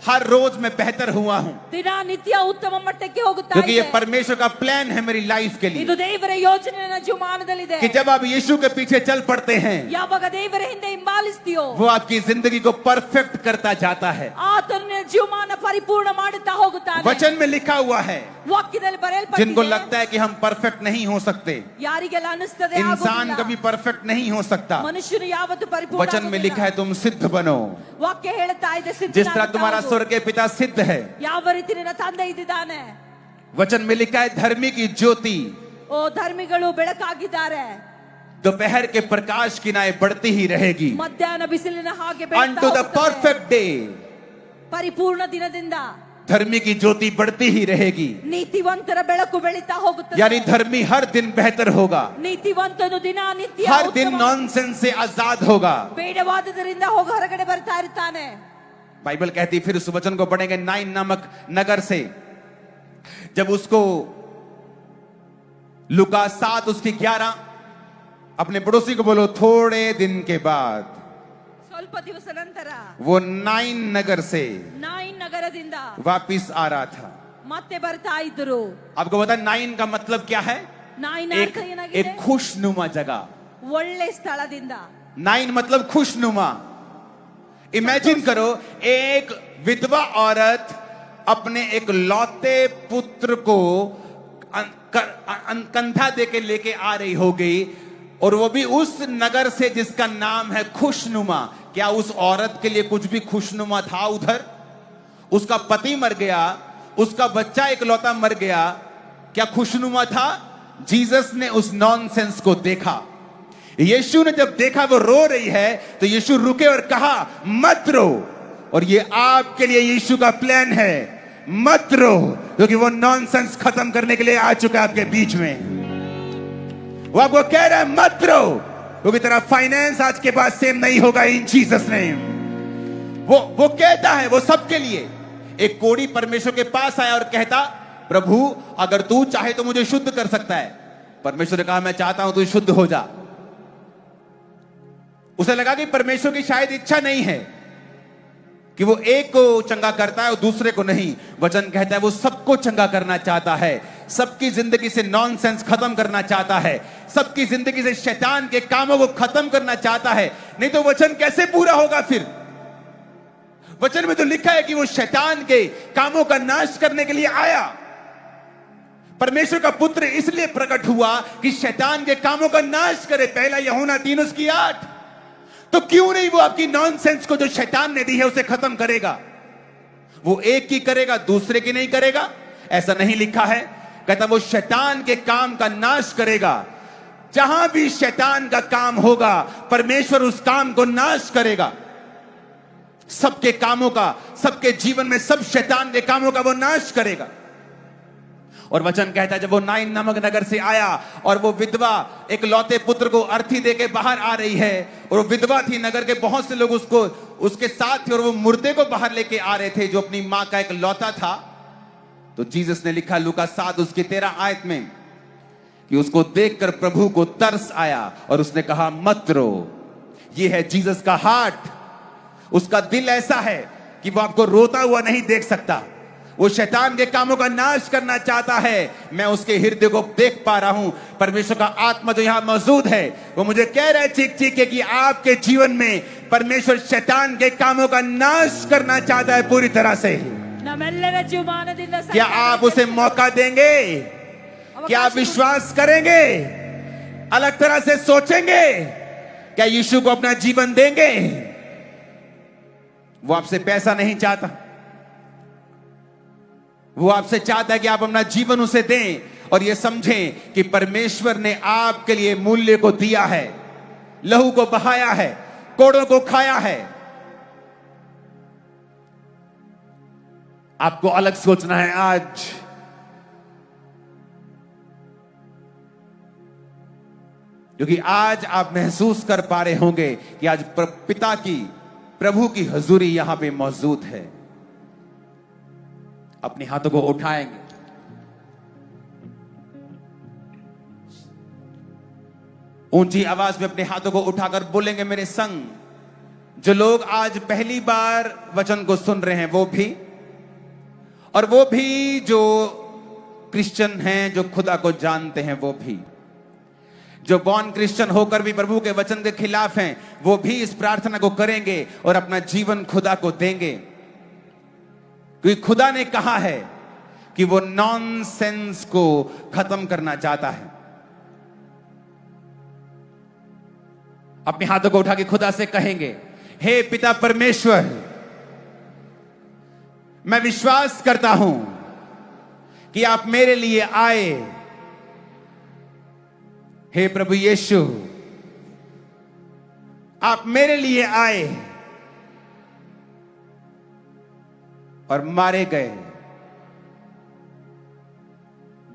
हर रोज मैं बेहतर हुआ हूं, ದಿನನಿತ್ಯ ಉತ್ತಮ ಮಟ್ಟಕ್ಕೆ ಹೋಗುತ್ತಾ क्योंकि ये ಇದೆ. परमेश्वर का प्लान है मेरी लाइफ के ಇದು लिए ದೇವರ ಯೋಜನೆ ನನ್ನ ಜೀವಮಾನದಲ್ಲಿದೆ. कि जब आप यीशु के पीछे चल पड़ते हैं, ಯಾವಾಗ ದೇವರ ಹಿಂದೆ ಹಿಂಬಾಲಿಸ್ತೀಯೋ वो आपकी जिंदगी को परफेक्ट करता जाता है। ಆತನ ಜೀವಮಾನ ಪರಿಪೂರ್ಣ ಮಾಡುತ್ತಾ ಹೋಗುತ್ತಾನೆ. वचन में लिखा हुआ है, ವಾಕ್ಯದಲ್ಲಿ जिनको ಬರೆಯಲ್ಪಟ್ಟಿದೆ. लगता है कि हम परफेक्ट नहीं हो सकते, ಯಾರಿಗೆಲ್ಲ ಅನಿಸ್ತದೆ इंसान ಆಗೋದಿಲ್ಲ. कभी परफेक्ट नहीं हो सकता, ಮನುಷ್ಯನು ಯಾವತ್ತೂ ಪರಿಪೂರ್ಣ वचन में लिखा है तुम सिद्ध बनो, ವಾಕ್ಯ ಹೇಳುತ್ತಾ ಇದೆ जिस तरह तुम्हारा स्वर्ग के पिता सिद्ध है। ಯಾವ ರೀತಿ ನಿನ್ನ ತಂದೆ ಇದ್ದಾನೆ. वचन में लिखा है धर्मी की ज्योति ಓ ಧರ್ಮಿಗಳು ಬೆಳಕಾಗಿದ್ದಾರೆ. दोपहर के प्रकाश की नाय बढ़ती ही रहेगी ಮಧ್ಯಾಹ್ನ ಬಿಸಿಲಿನ ಹಾಗೆ ಬೆಳಗ್ತಾ unto the ಹೋಗುತ್ತದೆ. perfect day। ಪರಿಪೂರ್ಣ ದಿನದಿಂದ धर्मी की ज्योति बढ़ती ही रहेगी, ನೀತಿವಂತರ ಬೆಳಕು ಬೆಳೀತಾ ಹೋಗುತ್ತದೆ. यानी धर्मी हर दिन बेहतर होगा, ನೀತಿವಂತನು ದಿನ ನಿತ್ಯ हर दिन ಉತ್ತಮ नॉनसेंस से आजाद होगा। ಬೇಡವಾದದರಿಂದ ಹೊರಗಡೆ ಬರ್ತಾ ಇರ್ತಾನೆ. बाइबल कहती, फिर उस वचन को पढ़ेंगे, नाइन नामक नगर से जब उसको लुका 7 उसकी 11, अपने पड़ोसी को बोलो थोड़े दिन के बाद ಸ್ವಲ್ಪ ದಿವಸ ನಂತರ वो नाइन नगर से ನಾಯಿನ್ ನಗರದಿಂದ वापिस आ रहा था। ಮತ್ತೆ ಬರ್ತಾ ಇದ್ರು. आपको पता नाइन का मतलब क्या है? ನಾಯಿನ एक ಅರ್ಥ ಏನಾಗಿದೆ? एक खुशनुमा जगह। ಒಳ್ಳೆ ಸ್ಥಳದಿಂದ. नाइन मतलब खुशनुमा। इमेजिन करो, एक विधवा औरत अपने एक लौते पुत्र को कंधा देके लेके आ रही होगी, और वो भी उस नगर से जिसका नाम है खुशनुमा। क्या उस औरत के लिए कुछ भी खुशनुमा था उधर? उसका पति मर गया, उसका बच्चा इकलौता मर गया, क्या खुशनुमा था? जीसस ने उस नॉनसेंस को देखा। यीशु ने जब देखा वो रो रही है, तो यीशु रुके और कहा मत रो। और ये आपके लिए यीशु का प्लान है, मत रो, क्योंकि वो नॉनसेंस खत्म करने के लिए आ चुका है आपके बीच में। वो आपको कह रहा है मत रो, क्योंकि तेरा फाइनेंस आज के बाद सेम नहीं होगा इन जीसस नेम। वो कहता है, वो सबके लिए। एक कोढ़ी परमेश्वर के पास आया और कहता, प्रभु अगर तू चाहे तो मुझे शुद्ध कर सकता है। परमेश्वर ने कहा मैं चाहता हूं तू शुद्ध हो जा। उसे लगा कि परमेश्वर की शायद इच्छा नहीं है कि वो एक को चंगा करता है और दूसरे को नहीं। वचन कहता है वो सबको चंगा करना चाहता है, सबकी जिंदगी से नॉनसेंस खत्म करना चाहता है, सबकी जिंदगी से शैतान के कामों को खत्म करना चाहता है। नहीं तो वचन कैसे पूरा होगा फिर? वचन में तो लिखा है कि वो शैतान के कामों का नाश करने के लिए आया। परमेश्वर का पुत्र इसलिए प्रकट हुआ कि शैतान के कामों का नाश करे। पहला यूहन्ना 3:8। तो क्यों नहीं वो आपकी नॉनसेंस को जो शैतान ने दी है उसे खत्म करेगा? वो एक की करेगा, दूसरे की नहीं करेगा, ऐसा नहीं लिखा है। कहता वो शैतान के काम का नाश करेगा। जहां भी शैतान का काम होगा परमेश्वर उस काम को नाश करेगा। सबके कामों का, सबके जीवन में सब शैतान के कामों का वो नाश करेगा। और वचन कहता है जब वो नाइन नामक नगर से आया और वो विधवा एक लौते पुत्र को अर्थी देके बाहर आ रही है, और वो विधवा थी, नगर के बहुत से लोग उसको उसके साथ थे, और वो मुर्दे को बाहर लेके आ रहे थे जो अपनी मां का एक लौता था। तो जीसस ने लिखा लूका 7 उसकी 13 आयत में कि उसको देखकर प्रभु को तरस आया और उसने कहा मत रो। ये है जीसस का हार्ट। उसका दिल ऐसा है कि वो आपको रोता हुआ नहीं देख सकता। वो शैतान के कामों का नाश करना चाहता है। मैं उसके हृदय को देख पा रहा हूं। परमेश्वर का आत्मा जो यहां मौजूद है वो मुझे कह रहा है चीख चीख के कि आपके जीवन में परमेश्वर शैतान के कामों का नाश करना चाहता है पूरी तरह से। ನಮ್ಮೆಲ್ಲರ ಜೀವಮಾನದಿಂದ क्या आप उसे मौका देंगे? क्या आप विश्वास करेंगे? अलग तरह से सोचेंगे? क्या यीशु को अपना जीवन देंगे? वो आपसे पैसा नहीं चाहता, वो आपसे चाहता है कि आप अपना जीवन उसे दें और ये समझें कि परमेश्वर ने आपके लिए मूल्य को दिया है, लहू को बहाया है, कोड़ों को खाया है। आपको अलग सोचना है आज। क्योंकि आज आप महसूस कर पा रहे होंगे कि आज पिता की, प्रभु की हजूरी यहां पे मौजूद है। अपने हाथों को उठाएंगे, ऊंची आवाज में अपने हाथों को उठाकर बोलेंगे मेरे संग। जो लोग आज पहली बार वचन को सुन रहे हैं वो भी, और वो भी जो क्रिश्चियन हैं, जो खुदा को जानते हैं वो भी, जो बॉर्न क्रिश्चियन होकर भी प्रभु के वचन के खिलाफ हैं वो भी इस प्रार्थना को करेंगे और अपना जीवन खुदा को देंगे। क्योंकि खुदा ने कहा है कि वो नॉनसेंस को खत्म करना चाहता है। अपने हाथों को उठा के खुदा से कहेंगे, हे पिता परमेश्वर, मैं विश्वास करता हूं कि आप मेरे लिए आए। हे प्रभु यीशु, आप मेरे लिए आए और मारे गए,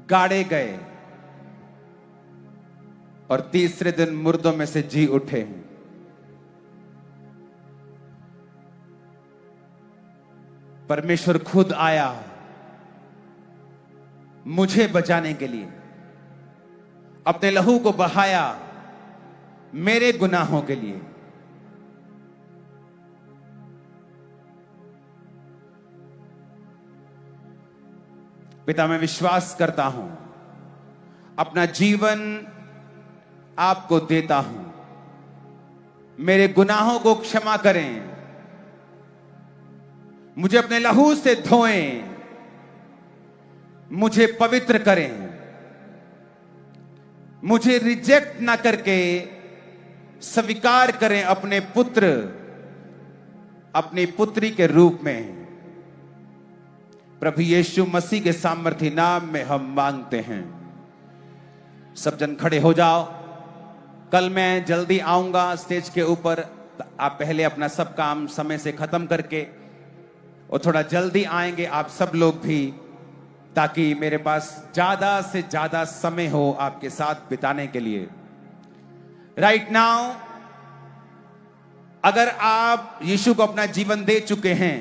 गाड़े गए और तीसरे दिन मुर्दों में से जी उठे हैं। परमेश्वर खुद आया मुझे बचाने के लिए, अपने लहू को बहाया मेरे गुनाहों के लिए। पिता, मैं विश्वास करता हूं, अपना जीवन आपको देता हूं। मेरे गुनाहों को क्षमा करें, मुझे अपने लहू से धोएं, मुझे पवित्र करें, मुझे रिजेक्ट ना करके स्वीकार करें अपने पुत्र, अपनी पुत्री के रूप में। प्रभु यीशु मसीह के सामर्थी नाम में हम मांगते हैं। सब जन खड़े हो जाओ। कल मैं जल्दी आऊंगा स्टेज के ऊपर, आप पहले अपना सब काम समय से खत्म करके और थोड़ा जल्दी आएंगे आप सब लोग भी, ताकि मेरे पास ज्यादा से ज्यादा समय हो आपके साथ बिताने के लिए। राइट नाउ, अगर आप यीशु को अपना जीवन दे चुके हैं,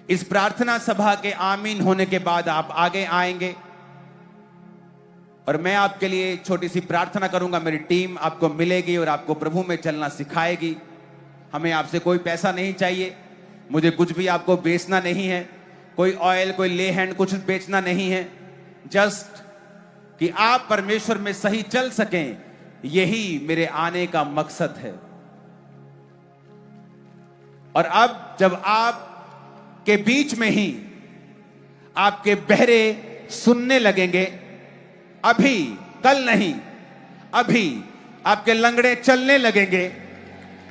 इस प्रार्थना सभा के आमीन होने के बाद आप आगे आएंगे और मैं आपके लिए छोटी सी प्रार्थना करूंगा। मेरी टीम आपको मिलेगी और आपको प्रभु में चलना सिखाएगी। हमें आपसे कोई पैसा नहीं चाहिए, मुझे कुछ भी आपको बेचना नहीं है, कोई ऑयल, कोई ले हैंड कुछ बेचना नहीं है। जस्ट कि आप परमेश्वर में सही चल सकें, यही मेरे आने का मकसद है। और अब जब आप के बीच में ही आपके बहरे सुनने लगेंगे, अभी, कल नहीं, अभी आपके लंगड़े चलने लगेंगे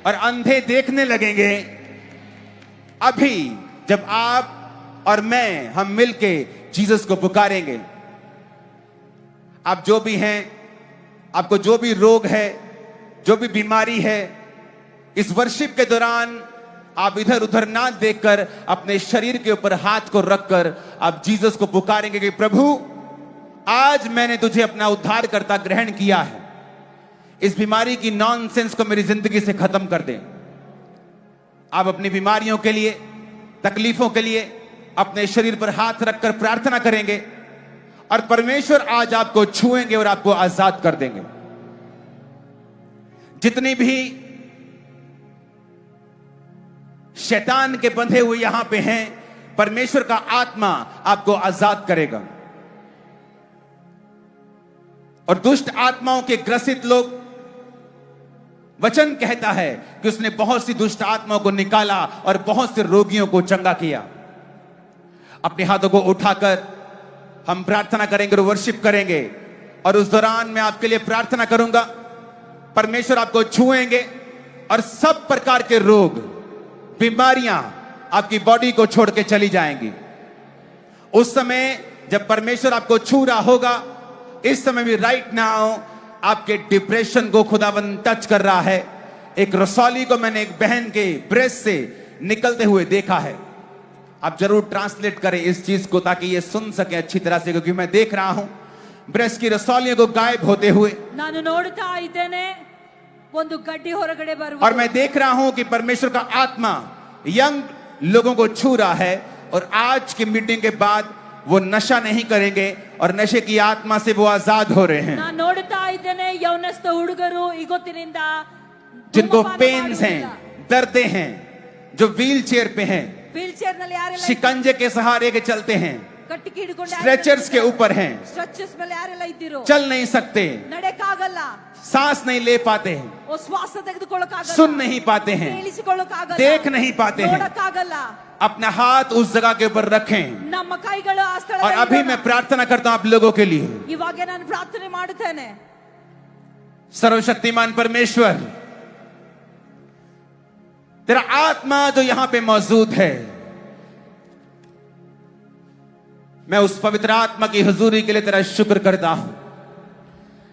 और अंधे देखने लगेंगे। अभी जब आप और मैं, हम मिलके जीसस को पुकारेंगे। आप जो भी हैं, आपको जो भी रोग है, जो भी बीमारी है, इस वर्शिप के दौरान आप इधर उधर ना देखकर अपने शरीर के ऊपर हाथ को रखकर आप जीसस को पुकारेंगे कि प्रभु, आज मैंने तुझे अपना उद्धारकर्ता ग्रहण किया है। इस बीमारी की नॉनसेंस को मेरी जिंदगी से खत्म कर दे। आप अपनी बीमारियों के लिए, तकलीफों के लिए अपने शरीर पर हाथ रखकर प्रार्थना करेंगे और परमेश्वर आज आपको छुएंगे और आपको आजाद कर देंगे। जितनी भी शैतान के बंधे हुए यहां पे हैं, परमेश्वर का आत्मा आपको आजाद करेगा। और दुष्ट आत्माओं के ग्रसित लोग, वचन कहता है कि उसने बहुत सी दुष्ट आत्माओं को निकाला और बहुत से रोगियों को चंगा किया। अपने हाथों को उठाकर हम प्रार्थना करेंगे और वर्शिप करेंगे, और उस दौरान मैं आपके लिए प्रार्थना करूंगा। परमेश्वर आपको छुएंगे और सब प्रकार के रोग, बीमारियां आपकी बॉडी को छोड़ के चली जाएंगी। उस समय जब परमेश्वर आपको छू रहा होगा, इस समय भी राइट नाउ आपके डिप्रेशन को खुदावंद टच कर रहा है। एक रसौली को मैंने एक बहन के ब्रेस्ट से निकलते हुए देखा है। आप जरूर ट्रांसलेट करें इस चीज को ताकि ये सुन सके अच्छी तरह से, क्योंकि मैं देख रहा हूं ब्रेस्ट की रसौलियों को गायब होते हुए, ನಾನು ನೋಡ್ತಾ ಇದ್ದೇನೆ ಒಂದು ಗಡ್ಡಿ ಹೊರಗಡೆ और ಬರುವುದು. मैं देख रहा हूं कि परमेश्वर का आत्मा यंग लोगों को छू रहा है, और आज की मीटिंग के बाद वो नशा नहीं करेंगे और नशे की आत्मा से वो आजाद हो रहे हैं. ನಾನು ನೋಡ್ತಾ ಇದ್ದೇನೆ ಯೌವನಸ್ಥ ಹುಡುಗರು ಇವತ್ತಿನಿಂದ जिनको पेन्स हैं, दर्दे हैं, जो व्हील चेयर पे हैं, ವೀಲ್ ಚೇರ್ ನಲ್ಲಿ ಯಾರೆಲ್ಲ शिकंजे के सहारे के चलते हैं, ಕಟ್ಟಿಗೆ ಹಿಡ್ಕೊಂಡು स्ट्रेचर्स के ऊपर हैं, ಸ್ಟ್ರೆಚರ್ಸ್ ಮೇಲೆ ಯಾರೆಲ್ಲ ಇದ್ದೀರೋ चल नहीं सकते, ನಡೆಯಕ್ಕಾಗಲ್ಲ, सांस नहीं ले पाते हैं, ಓ ಶ್ವಾಸ ತೆಗೆದುಕೊಳ್ಳಕ್ಕಾಗಲ್ಲ, सुन नहीं पाते हैं, ಕೇಳಿಸಿಕೊಳ್ಳಕ್ಕಾಗಲ್ಲ, देख नहीं पाते हैं, ನೋಡಕ್ಕಾಗಲ್ಲ. अपना हाथ उस जगह के ऊपर रखें. ನಮ್ಮ ಕೈಗಳು ಆ और ಸ್ಥಳದಲ್ಲಿ अभी मैं प्रार्थना करता हूं आप लोगों के लिए. ಇವಾಗ ನಾನು ಪ್ರಾರ್ಥನೆ ಮಾಡುತ್ತೇನೆ. सर्वशक्तिमान परमेश्वर, तेरा आत्मा जो यहां पे मौजूद है, मैं उस पवित्र आत्मा की हुजूरी के लिए तेरा शुक्र करता हूं.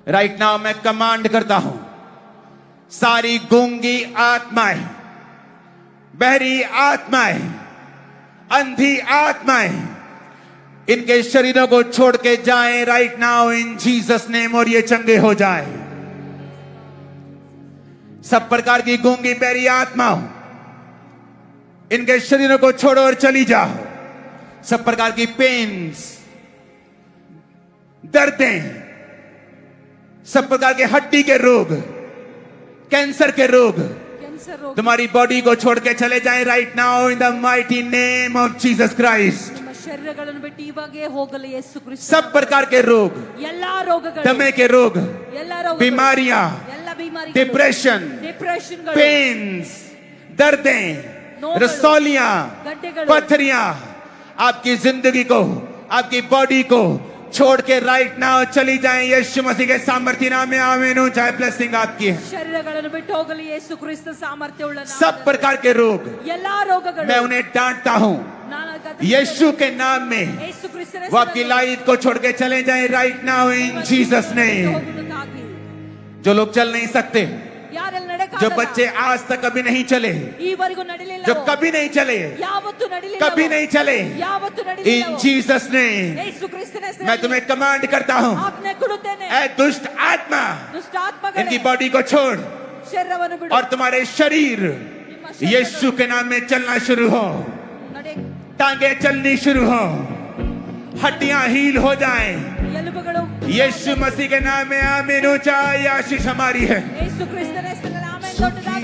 राइट नाउ मैं कमांड करता हूं, सारी गूंगी आत्माएं, बहरी आत्माएं, अंधी आत्माएं, इनके शरीरों को छोड़ के जाएं right now in Jesus name, और ये चंगे हो जाएं. सब प्रकार की गूंगी बहरी आत्माओं, इनके शरीरों को छोड़ो और चली जाओ. सब प्रकार की पेन्स, दर्दें, सब प्रकार के हड्डी के रोग, कैंसर के रोग ಕ್ಯಾನ್ಸರ್ ರೋಗ तुम्हारी बॉडी को छोड़ के चले जाएं right now in the mighty name of Jesus Christ. ನಿಮ್ಮ ಶರೀರಗಳನ್ನು ಬಿಟ್ಟು ಇವಾಗೇ ಹೋಗಲಿ ಯೇಸು ಕ್ರಿಸ್ತ. सब प्रकार के रोग, ಎಲ್ಲಾ ರೋಗಗಳು, दमे के रोग, ಎಲ್ಲಾ ರೋಗಗಳು, बीमारियां, ಎಲ್ಲ बीमारिಗಳು, डिप्रेशन, ಡಿಪ್ರೆಷನ್ಗಳು, पेन्स, दर्दें, नोगल, रसौलियां, गड्ढेगल, पत्थरियां आपकी जिंदगी को, आपकी बॉडी को छोड़ के राइट नाउ चली जाएं. यीशु मसीह के सामर्थ्य नाम में आमीन. हो जाए ब्लेसिंग आपकी है. ಶರೀರಗಳನ್ನು ಬಿಟ್ಟು ಹೋಗಲಿ ಯೇಸು ಕ್ರಿಸ್ತ ಸಾಮರ್ಥ್ಯವುಳ್ಳ ನಾಮದಲ್ಲಿ. सब प्रकार के रोग ಎಲ್ಲಾ ರೋಗಗಳು मैं उन्हें डांटता हूं ನಾನು यीशु के नाम में. ಯೇಸು ಕ್ರಿಸ್ತನ वो आपकी लाइफ को छोड़ के चले जाएं right now in Jesus name. ಹೋಗುವುದಕ್ಕಾಗಿ जो लोग चल नहीं सकते, ಯಾರೆಲ್ಲ जो ನಡೆಯಕ್ಕಾಗಲ್ಲ, बच्चे आज तक कभी नहीं चले, ಈವರೆಗೂ ನಡಿಲಿಲ್ಲ, जो कभी नहीं चले, ಯಾವತ್ತೂ ನಡಿಲಿಲ್ಲ, कभी नहीं चले, ಯಾವತ್ತೂ इन ನಡಿಲಿಲ್ಲ, जीसस नेम ಯೇಸು ಕ್ರಿಸ್ತನ मैं ಹೆಸರಿನಲ್ಲಿ तुम्हें कमांड करता हूं, ಆಜ್ಞೆ ಕೊಡುತ್ತೇನೆ. ऐ दुष्ट आत्मा, ದುಷ್ಟಾತ್ಮಗಳೇ, इनकी बॉडी को छोड़ ಶರೀರವನ್ನು ಬಿಡು, और तुम्हारे शरीर ನಿಮ್ಮ ಶರೀರಗಳು यीशु के नाम में चलना शुरू हो. ನಡೆ, टांगे चलनी शुरू हो, हड्डियां हील हो जाएं. ಎಲುಬುಗಳು यीशु मसीह के नाम में आमीन. ऊंचाई आशीष हमारी है. ಯೇಸು ಕ್ರಿಸ್ತನ ಹೆಸರಿನಲ್ಲಿ ಆಮೆನ್. ದೊಡ್ಡದಾಗಿ